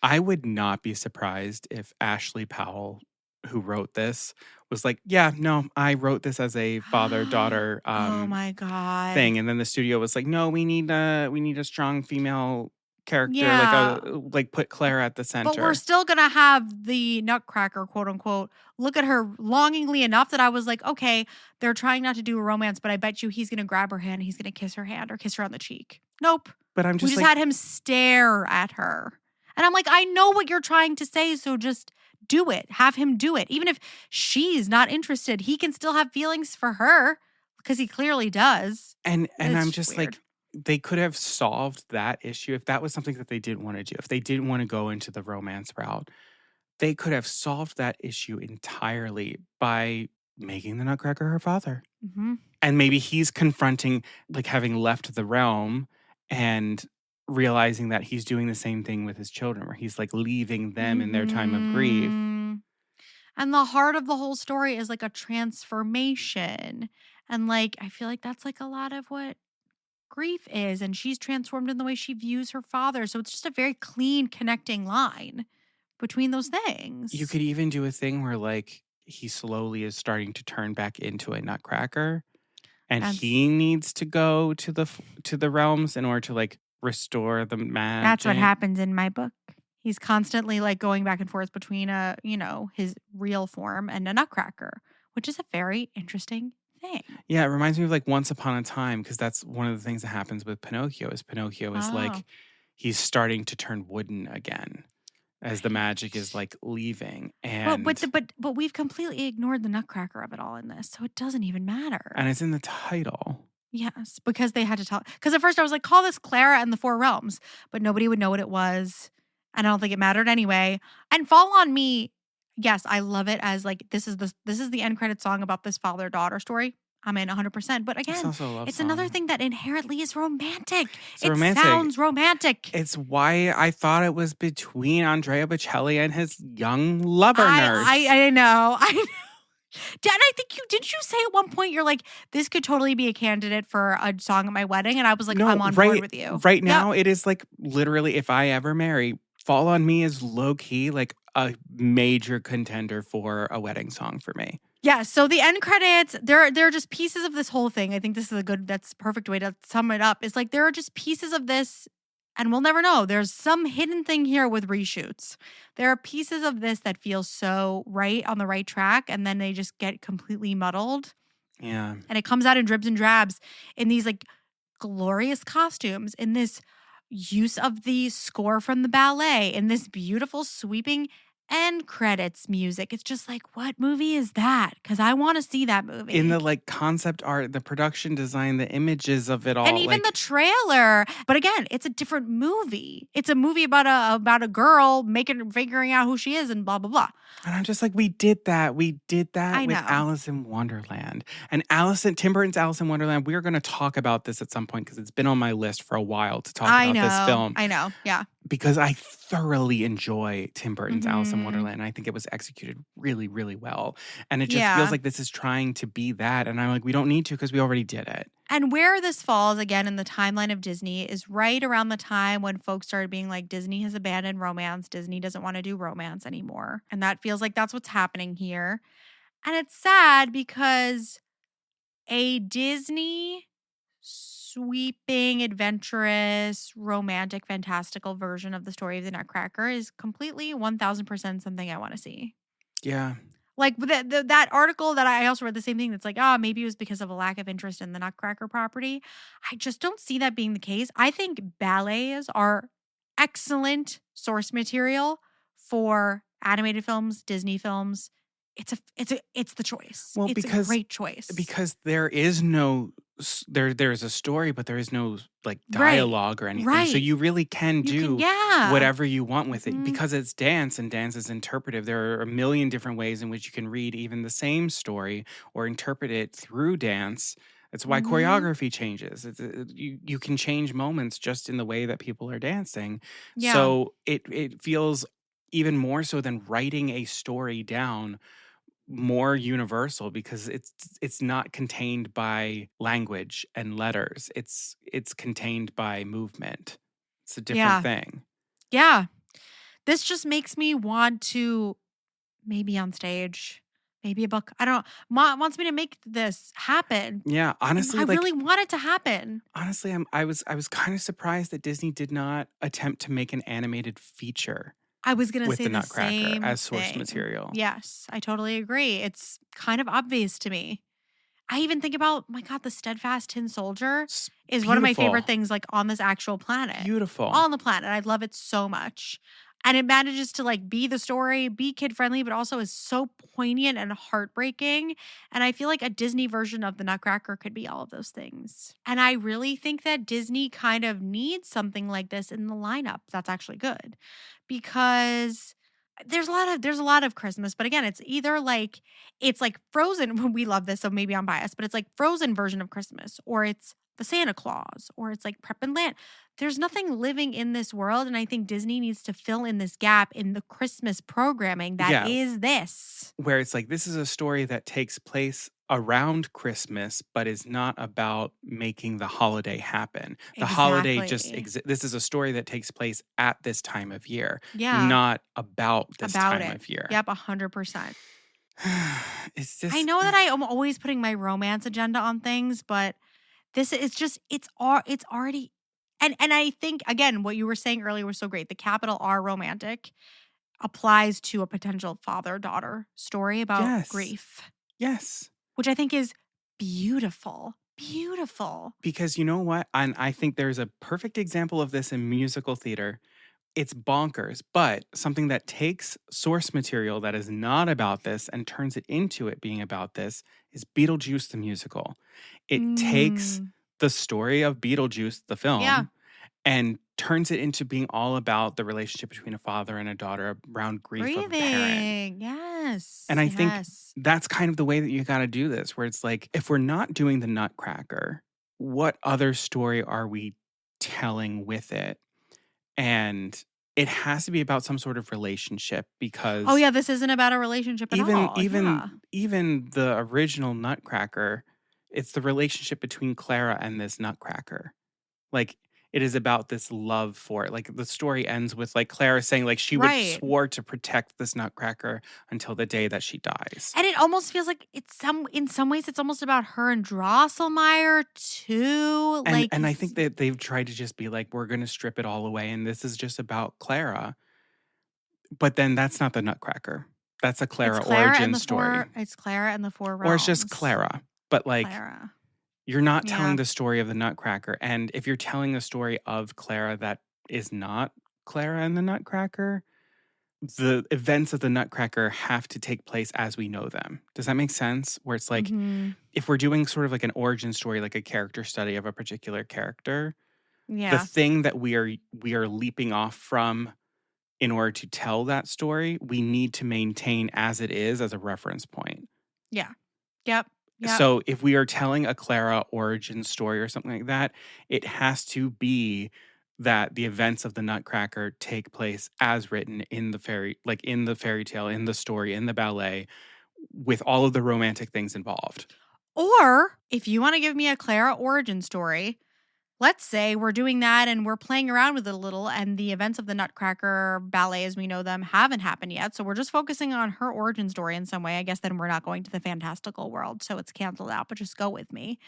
I would not be surprised if Ashley Powell, who wrote this, was like, yeah, no, I wrote this as a father-daughter Oh my God. thing. And then the studio was like, no, we need a strong female character, Yeah. like put Clara at the center. But we're still gonna have the Nutcracker, quote unquote, look at her longingly enough that I was like, okay, they're trying not to do a romance, but I bet you he's gonna grab her hand, he's gonna kiss her hand or kiss her on the cheek. Nope. But I'm We just just like, had him stare at her. And I'm like, I know what you're trying to say, so just do it. Have him do it. Even if she's not interested, he can still have feelings for her because he clearly does. and It's I'm just just weird. like, they could have solved that issue if that was something that they didn't want to do. If they didn't want to go into the romance route, they could have solved that issue entirely by making the Nutcracker her father. Mhm. And maybe he's confronting, like, having left the realm and realizing that he's doing the same thing with his children, where he's like leaving them in their time of grief. Mhm. And the heart of the whole story is like a transformation. And like, I feel like that's like a lot of what grief is. And she's transformed in the way she views her father. So it's just a very clean connecting line between those You things. could even do a thing where, like, he slowly is starting to turn back into a Nutcracker, and he That's needs to go to the realms in order to, like, restore the that's what magic. happens in my book. He's constantly like going back and forth between his real form and a nutcracker, which is a very interesting thing. Yeah, it reminds me of, like, Once Upon a Time, because that's one of the things that happens with Pinocchio is Oh. like, he's starting to turn wooden again as the magic is, Right. like, leaving, But we've completely ignored the nutcracker of it all in this, so it doesn't even matter. and it's in the title. Yes, because they had to tell. Because at first I was like, call this Clara and the Four Realms, but nobody would know what it was, and I don't think it mattered anyway. And Fall on Me, yes, I love it as like this is the end credit song about this father daughter story. I'm in 100%. But It's again, also a love it's another song. thing that inherently is romantic. It's It romantic. sounds romantic. It's why I thought it was between Andrea Bocelli and his young lover nurse. I know. I know. And I think did you say at one point you're like, this could totally be a candidate for a song at my wedding? And I was like, No, I'm on board with you. right Yep. now it is like literally, if I ever marry, Fall on Me is low key like a major contender for a wedding song for me. Yeah, so the end credits, there are just pieces of this whole thing. I think this is that's a perfect way to sum it up. It's like there are just pieces of this, and we'll never know. There's some hidden thing here with reshoots. There are pieces of this that feel so right on the right track, and then they just get completely muddled. Yeah. And it comes out in dribs and drabs in these like glorious costumes, in this use of the score from the ballet, in this beautiful sweeping end credits music. It's just like, what movie is that? Because I want to see that movie. In the like concept art, the production design, the images of it all. And even like, the trailer. But again, it's a different movie. It's a movie about a girl figuring out who she is and blah, blah, blah. and I'm just like, we did that. We did that I with know. Alice in Wonderland. And Tim Burton's Alice in Wonderland, we are going to talk about this at some point because it's been on my list for a while to talk about this film. I know. Yeah. Because I thoroughly enjoy Tim Burton's Alice in Mhm. Wonderland. I think it was executed really, really well. And it just Yeah. feels like this is trying to be that. And I'm like, we don't need to because we already did it. And where this falls again in the timeline of Disney is right around the time when folks started being like, Disney has abandoned romance. Disney doesn't want to do romance anymore. And that feels like that's what's happening here. And it's sad because a Disney sweeping, adventurous, romantic, fantastical version of the story of the Nutcracker is completely 1000% something I want to see. Yeah. Like that article that I also read the same thing. That's like, maybe it was because of a lack of interest in the Nutcracker property. I just don't see that being the case. I think ballets are excellent source material for animated films, Disney films. It's the choice. Well, It's a great choice. Because there is no there's a story, but there is no like Right. dialogue or anything. So Right. you really can do yeah. whatever you want with it Mhm. because it's dance and dance is interpretive. There are a million different ways in which you can read even the same story or interpret it through dance. That's why Mhm. choreography changes. You can change moments just in the way that people are dancing. Yeah. So it feels even more so than writing a story down more universal because it's not contained by language and letters. It's contained by movement. It's a different thing. Yeah. This just makes me want to maybe on stage, maybe a book. I don't know. Mom wants me to make this happen. Yeah, And honestly, I like really want it to happen. honestly, I was kind of surprised that Disney did not attempt to make an animated feature I was going to with say the the Nutcracker same as source thing. material. Yes, I totally agree. It's kind of obvious to me. I even think about, my God, the steadfast tin soldier It's is one of my favorite beautiful. things, like, on this actual planet. Beautiful. On the planet. I love it so much. And it manages to, like, be the story, be kid-friendly, but also is so poignant and heartbreaking. And I feel like a Disney version of the Nutcracker could be all of those things. And I really think that Disney kind of needs something like this in the lineup that's actually good. Because there's a lot of Christmas, but again, it's like Frozen. We love this, so maybe I'm biased, but it's like Frozen version of Christmas, or it's the Santa Claus, or it's like Prep and Land. There's nothing living in this world, and I think Disney needs to fill in this gap in the Christmas programming that is this. Where it's like, this is a story that takes place around Christmas, but is not about making the holiday happen. The holiday just Exactly. exists. This is a story that takes place at this time of year, Yeah, not about this about time it. of year. Yep, 100%. It's I just, know that I am always putting my romance agenda on things, but this is just it's already, and I think, again, what you were saying earlier was so great. The capital R romantic applies to a potential father-daughter story about yes. grief, Yes. which I think is beautiful. Beautiful. Because you know what? And I think there's a perfect example of this in musical theater. It's bonkers, but something that takes source material that is not about this and turns it into it being about this is Beetlejuice the musical. It takes Mm, the story of Beetlejuice, the yeah. film, and turns it into being all about the relationship between a father and a daughter around grief of a parent. Grieving. Yes. And I think Yes. that's kind of the way that you got to do this, where it's like, if we're not doing the Nutcracker, what other story are we telling with it? And it has to be about some sort of relationship, Oh, because yeah. This isn't about a relationship at even all. Yeah. even even the original Nutcracker, it's the relationship between Clara and this Nutcracker. Like, it is about this love for it. Like, the story ends with, like, Clara saying, like, she would Right. swore to protect this Nutcracker until the day that she dies. And it almost feels like in some ways, it's almost about her and Drosselmeyer too. And Like, I think that they've tried to just be like, we're gonna strip it all away, and this is just about Clara. But then that's not the Nutcracker. That's a Clara origin story. It's Clara and the Four Or it's just Realms. Clara. But, like, Clara. you're not Yeah. telling the story of the Nutcracker. And if you're telling a story of Clara that is not Clara and the Nutcracker, the events of the Nutcracker have to take place as we know them. Does that make sense? Where it's like, Mhm. if we're doing sort of like an origin story, like a character study of a particular character, the Yeah. thing that we are leaping off from in order to tell that story, we need to maintain as it is as a reference point. Yeah. Yep. Yep. So if we are telling a Clara origin story or something like that, it has to be that the events of the Nutcracker take place as written in the fairy tale, in the story, in the ballet, with all of the romantic things involved. Or if you want to give me a Clara origin story, let's say we're doing that and we're playing around with it a little, and the events of the Nutcracker ballet as we know them haven't happened yet. So we're just focusing on her origin story in some way. I guess then we're not going to the fantastical world. So it's canceled out, but just go with me.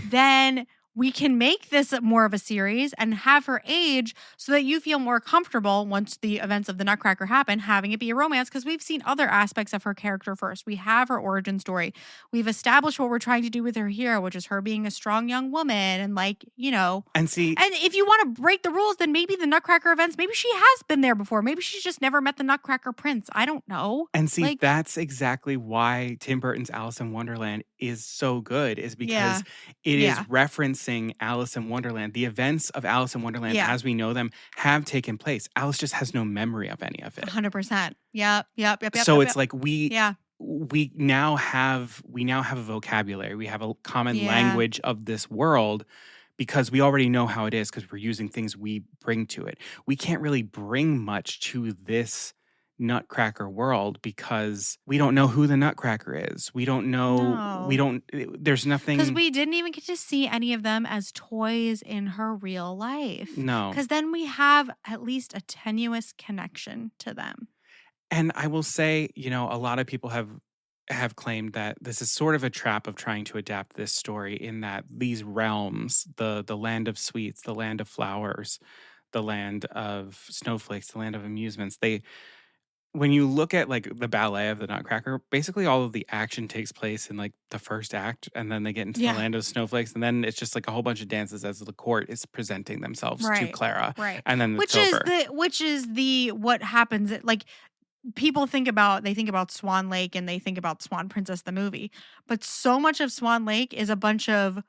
Then we can make this more of a series and have her age so that you feel more comfortable once the events of the Nutcracker happen, having it be a romance, because we've seen other aspects of her character first. We have her origin story. We've established what we're trying to do with her here, which is her being a strong young woman and, like, you know. And see, And if you want to break the rules, then maybe the Nutcracker events, maybe she has been there before. Maybe she's just never met the Nutcracker prince. I don't know. Like, that's exactly why Tim Burton's Alice in Wonderland is so good, is because it is Yeah. referencing Alice in Wonderland. The events of Alice in Wonderland Yeah. as we know them have taken place. Alice just has no memory of any of it. 100%. Yep. So Yep, it's yep. like Yeah. we now have a vocabulary. We have a common Yeah. language of this world, because we already know how it is, because we're using things we bring to it. We can't really bring much to this Nutcracker world because we don't know who the Nutcracker is. We don't know. No. There's nothing. Because we didn't even get to see any of them as toys in her real life. No. Because then we have at least a tenuous connection to them. And I will say, a lot of people have claimed that this is sort of a trap of trying to adapt this story, in that these realms, the land of sweets, the land of flowers, the land of snowflakes, the land of amusements, when you look at like the ballet of the Nutcracker, basically all of the action takes place in like the first act, and then they get into the land of snowflakes, and then it's just like a whole bunch of dances as the court is presenting themselves to Clara, Right. and then Which it's over. is the what happens like people think about Swan Lake and they think about Swan Princess the movie, but so much of Swan Lake is a bunch of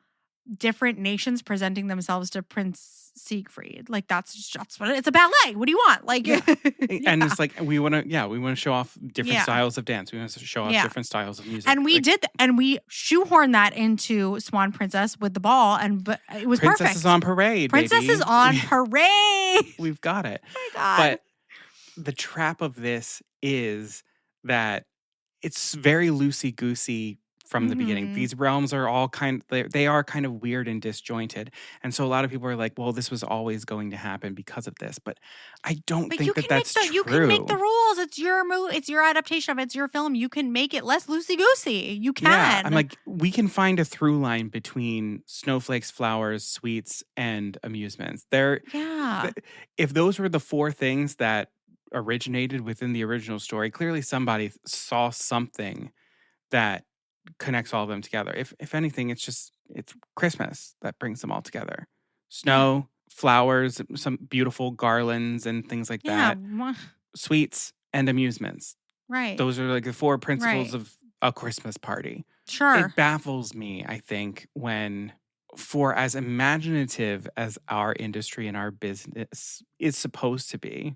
different nations presenting themselves to Prince Siegfried. Like that's what it's a ballet. What do you want? Like, and it's like we want to show off different styles of dance. We want to show off different styles of music. And we and we shoehorned that into Swan Princess with the ball, but it was Princess perfect. is on parade. Princess baby. is on parade. We've got it. Oh my God. But the trap of this is that it's very loosey-goosey from the beginning. These realms are all they are kind of weird and disjointed. And so a lot of people are like, well, this was always going to happen because of this. But I don't think that's true. You can make the rules. It's your it's your adaptation of it. It's your film. You can make it less loosey-goosey. You can. Yeah, I'm like, we can find a through line between snowflakes, flowers, sweets, and amusements. If those were the four things that originated within the original story, clearly somebody saw something that connects all of them together. If anything, it's Christmas that brings them all together. Snow, flowers, some beautiful garlands and things like that. Sweets and amusements. Right. Those are like the four principles of a Christmas party. Sure. It baffles me, I think, when for as imaginative as our industry and our business is supposed to be,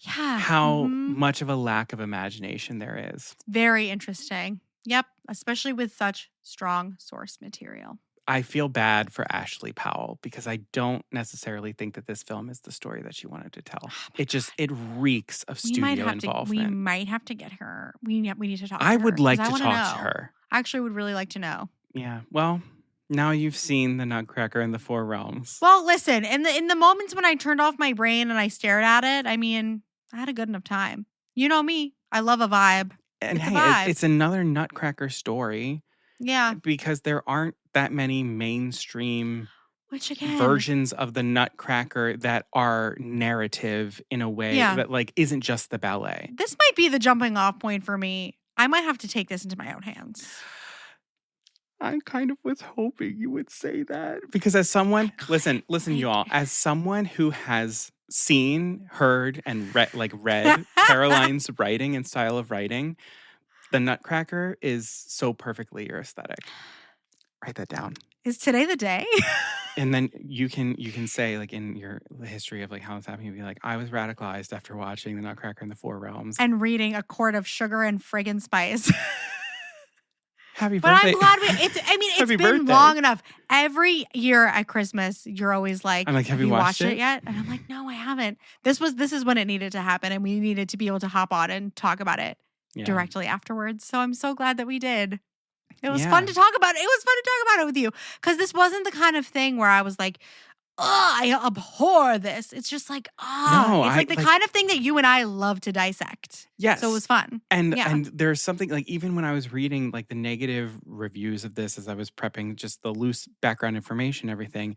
how much of a lack of imagination there is. Very interesting. Yep, especially with such strong source material. I feel bad for Ashley Powell because I don't necessarily think that this film is the story that she wanted to tell. It reeks of studio involvement. We might have to get her. We need to talk to her. I would like to talk to her. I actually would really like to know. Yeah, well, now you've seen the Nutcracker in the Four Realms. Well, listen, in the moments when I turned off my brain and I stared at it, I mean, I had a good enough time. You know me. I love a vibe. And it's another Nutcracker story. Yeah. Because there aren't that many mainstream versions of the Nutcracker that are narrative in a way that like isn't just the ballet. This might be the jumping off point for me. I might have to take this into my own hands. I kind of was hoping you would say that. Because as someone, listen, you all, as someone who has seen, heard, and read Caroline's writing and style of writing, the Nutcracker is so perfectly your aesthetic. Write that down. Is today the day? And then you can say like in the history of like how it's happening, you'd be like, I was radicalized after watching the Nutcracker in the Four Realms and reading A Quart of Sugar and Friggin' Spice. Happy birthday. But I'm glad it's been long enough. Every year at Christmas, you're always like, I'm like, have you watched it yet? And I'm like, no, I haven't. This is when it needed to happen, and we needed to be able to hop on and talk about it directly afterwards. So I'm so glad that we did. It was fun to talk about it. It was fun to talk about it with you. Because this wasn't the kind of thing where I was like, I abhor this. It's just like, it's the kind of thing that you and I love to dissect. Yes. So it was fun. And there's something like, even when I was reading like the negative reviews of this as I was prepping just the loose background information, everything,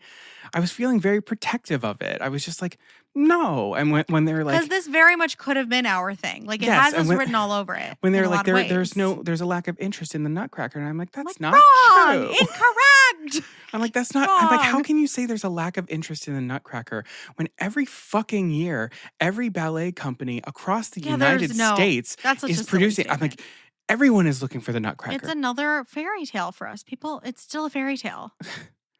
I was feeling very protective of it. I was just like, no. And when they were like, because this very much could have been our thing. Like it has us written all over it. When they're like, there's a lack of interest in the Nutcracker. And I'm like, that's not wrong, true. Incorrect. I'm like, that's not, I'm like, how can you say there's a lack of interest in the Nutcracker when every fucking year, every ballet company across the United States is producing? I'm like, everyone is looking for the Nutcracker. It's another fairy tale for us. People, it's still a fairy tale.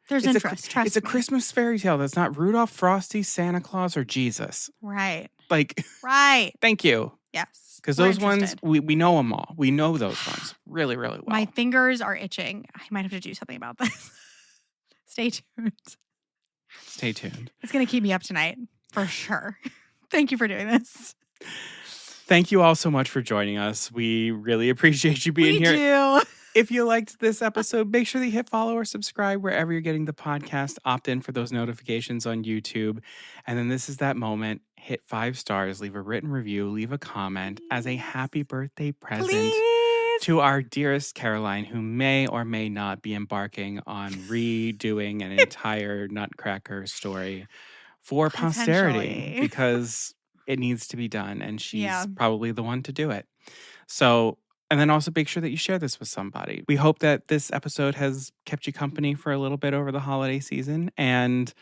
There's interest, trust me. It's a Christmas fairy tale that's not Rudolph, Frosty, Santa Claus, or Jesus. Right. Like, right. Thank you. Yes. Because those ones, we know them all. We know those ones really, really well. My fingers are itching. I might have to do something about this. Stay tuned. Stay tuned. It's going to keep me up tonight, for sure. Thank you for doing this. Thank you all so much for joining us. We really appreciate you being here. We do. If you liked this episode, make sure that you hit follow or subscribe wherever you're getting the podcast. Opt in for those notifications on YouTube. And then this is that moment. Hit 5 stars, leave a written review, leave a comment as a happy birthday present to our dearest Caroline, who may or may not be embarking on redoing an entire Nutcracker story for posterity. Because it needs to be done, and she's Yeah. probably the one to do it. So, and then also make sure that you share this with somebody. We hope that this episode has kept you company for a little bit over the holiday season and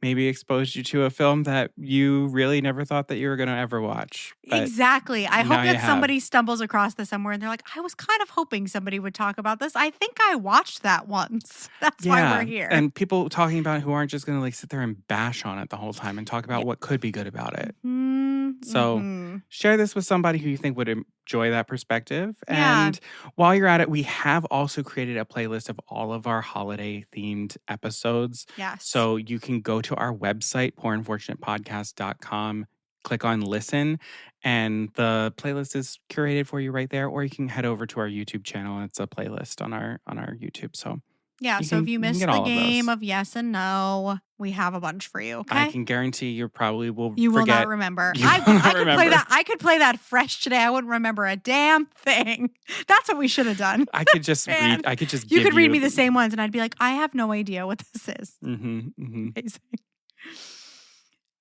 maybe exposed you to a film that you really never thought that you were going to ever watch. But Exactly. I now hope you that have. somebody stumbles across this somewhere and they're like, I was kind of hoping somebody would talk about this. I think I watched that once. That's why we're here. And people talking about it who aren't just going to like sit there and bash on it the whole time and talk about Yeah. what could be good about it. Mhm, So mhm. share this with somebody who you think would enjoy that perspective. Yeah. And while you're at it, we have also created a playlist of all of our holiday themed episodes. Yes. So you can go to our website, poorunfortunatepodcast.com, click on listen, and the playlist is curated for you right there. Or you can head over to our YouTube channel. It's a playlist on our YouTube. So Yeah. you So can- if you you can missed get the all of game those. of yes and no, we have a bunch for you. Okay. I can guarantee you probably will You will forget. not remember. You I will not could play remember. that. I could play that fresh today. I wouldn't remember a damn thing. That's what we should have done. I could just Man, read. I could just. You give could read me the same ones, and I'd be like, I have no idea what this is. Amazing.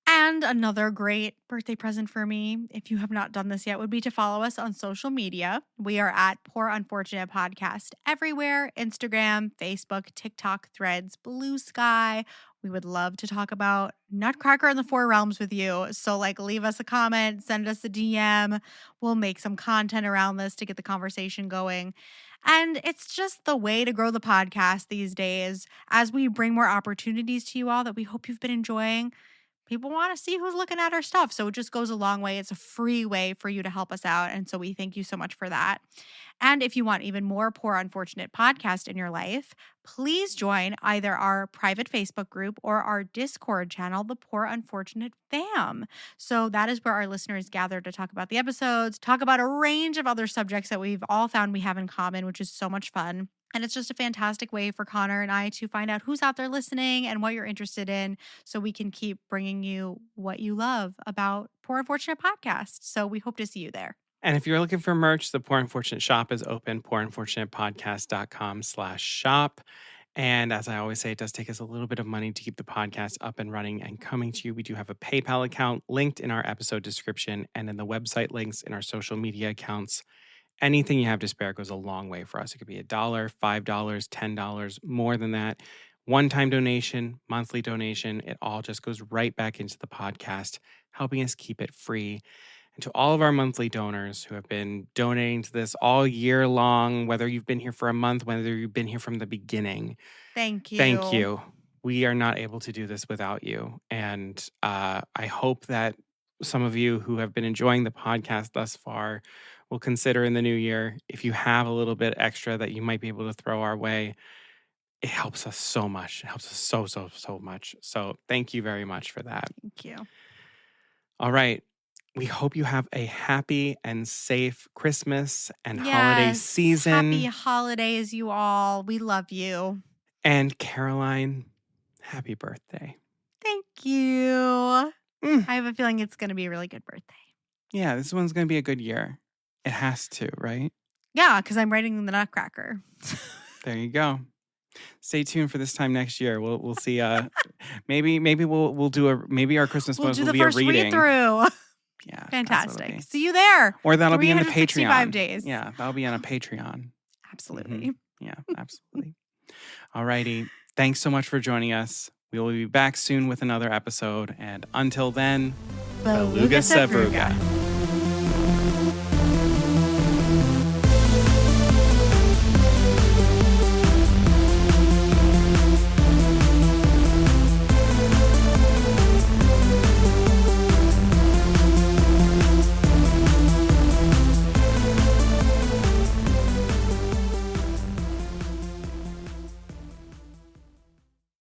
And another great birthday present for me, if you have not done this yet, would be to follow us on social media. We are at Poor Unfortunate Podcast everywhere: Instagram, Facebook, TikTok, Threads, Blue Sky. We would love to talk about Nutcracker in the Four Realms with you. So, like, leave us a comment, send us a DM. We'll make some content around this to get the conversation going. And it's just the way to grow the podcast these days as we bring more opportunities to you all that we hope you've been enjoying. People want to see who's looking at our stuff. So it just goes a long way. It's a free way for you to help us out. And so we thank you so much for that. And if you want even more Poor Unfortunate podcast in your life, please join either our private Facebook group or our Discord channel, the Poor Unfortunate Fam. So that is where our listeners gather to talk about the episodes, talk about a range of other subjects that we've all found we have in common, which is so much fun. And it's just a fantastic way for Connor and I to find out who's out there listening and what you're interested in so we can keep bringing you what you love about Poor Unfortunate Podcast. So we hope to see you there. And if you're looking for merch, the Poor Unfortunate shop is open, poorunfortunatepodcast.com/shop. And as I always say, it does take us a little bit of money to keep the podcast up and running and coming to you. We do have a PayPal account linked in our episode description and in the website links in our social media accounts. Anything you have to spare goes a long way for us. It could be $1, $5, $10, more than that. One-time donation, monthly donation, it all just goes right back into the podcast, helping us keep it free. And to all of our monthly donors who have been donating to this all year long, whether you've been here for a month, whether you've been here from the beginning, Thank you. thank you. We are not able to do this without you. And I hope that some of you who have been enjoying the podcast thus far will consider in the new year, if you have a little bit extra that you might be able to throw our way. It helps us so much. It helps us so much. So thank you very much for that. Thank you. All right. We hope you have a happy and safe Christmas and holiday season. Happy holidays, you all. We love you. And Caroline, happy birthday. Thank you. I have a feeling it's going to be a really good birthday. Yeah, this one's going to be a good year. It has to, right? Yeah, because I'm writing the Nutcracker. There you go. Stay tuned for this time next year. We'll see. Maybe we'll do maybe our Christmas We'll bonus do will the be a first reading. read-through. Yeah, Fantastic. See you there. Or that'll be on a 365 Patreon. days. Yeah, that'll be on a Patreon. Absolutely. Yeah, absolutely. All righty. Thanks so much for joining us. We will be back soon with another episode. And until then, Beluga Beluga Sevruga.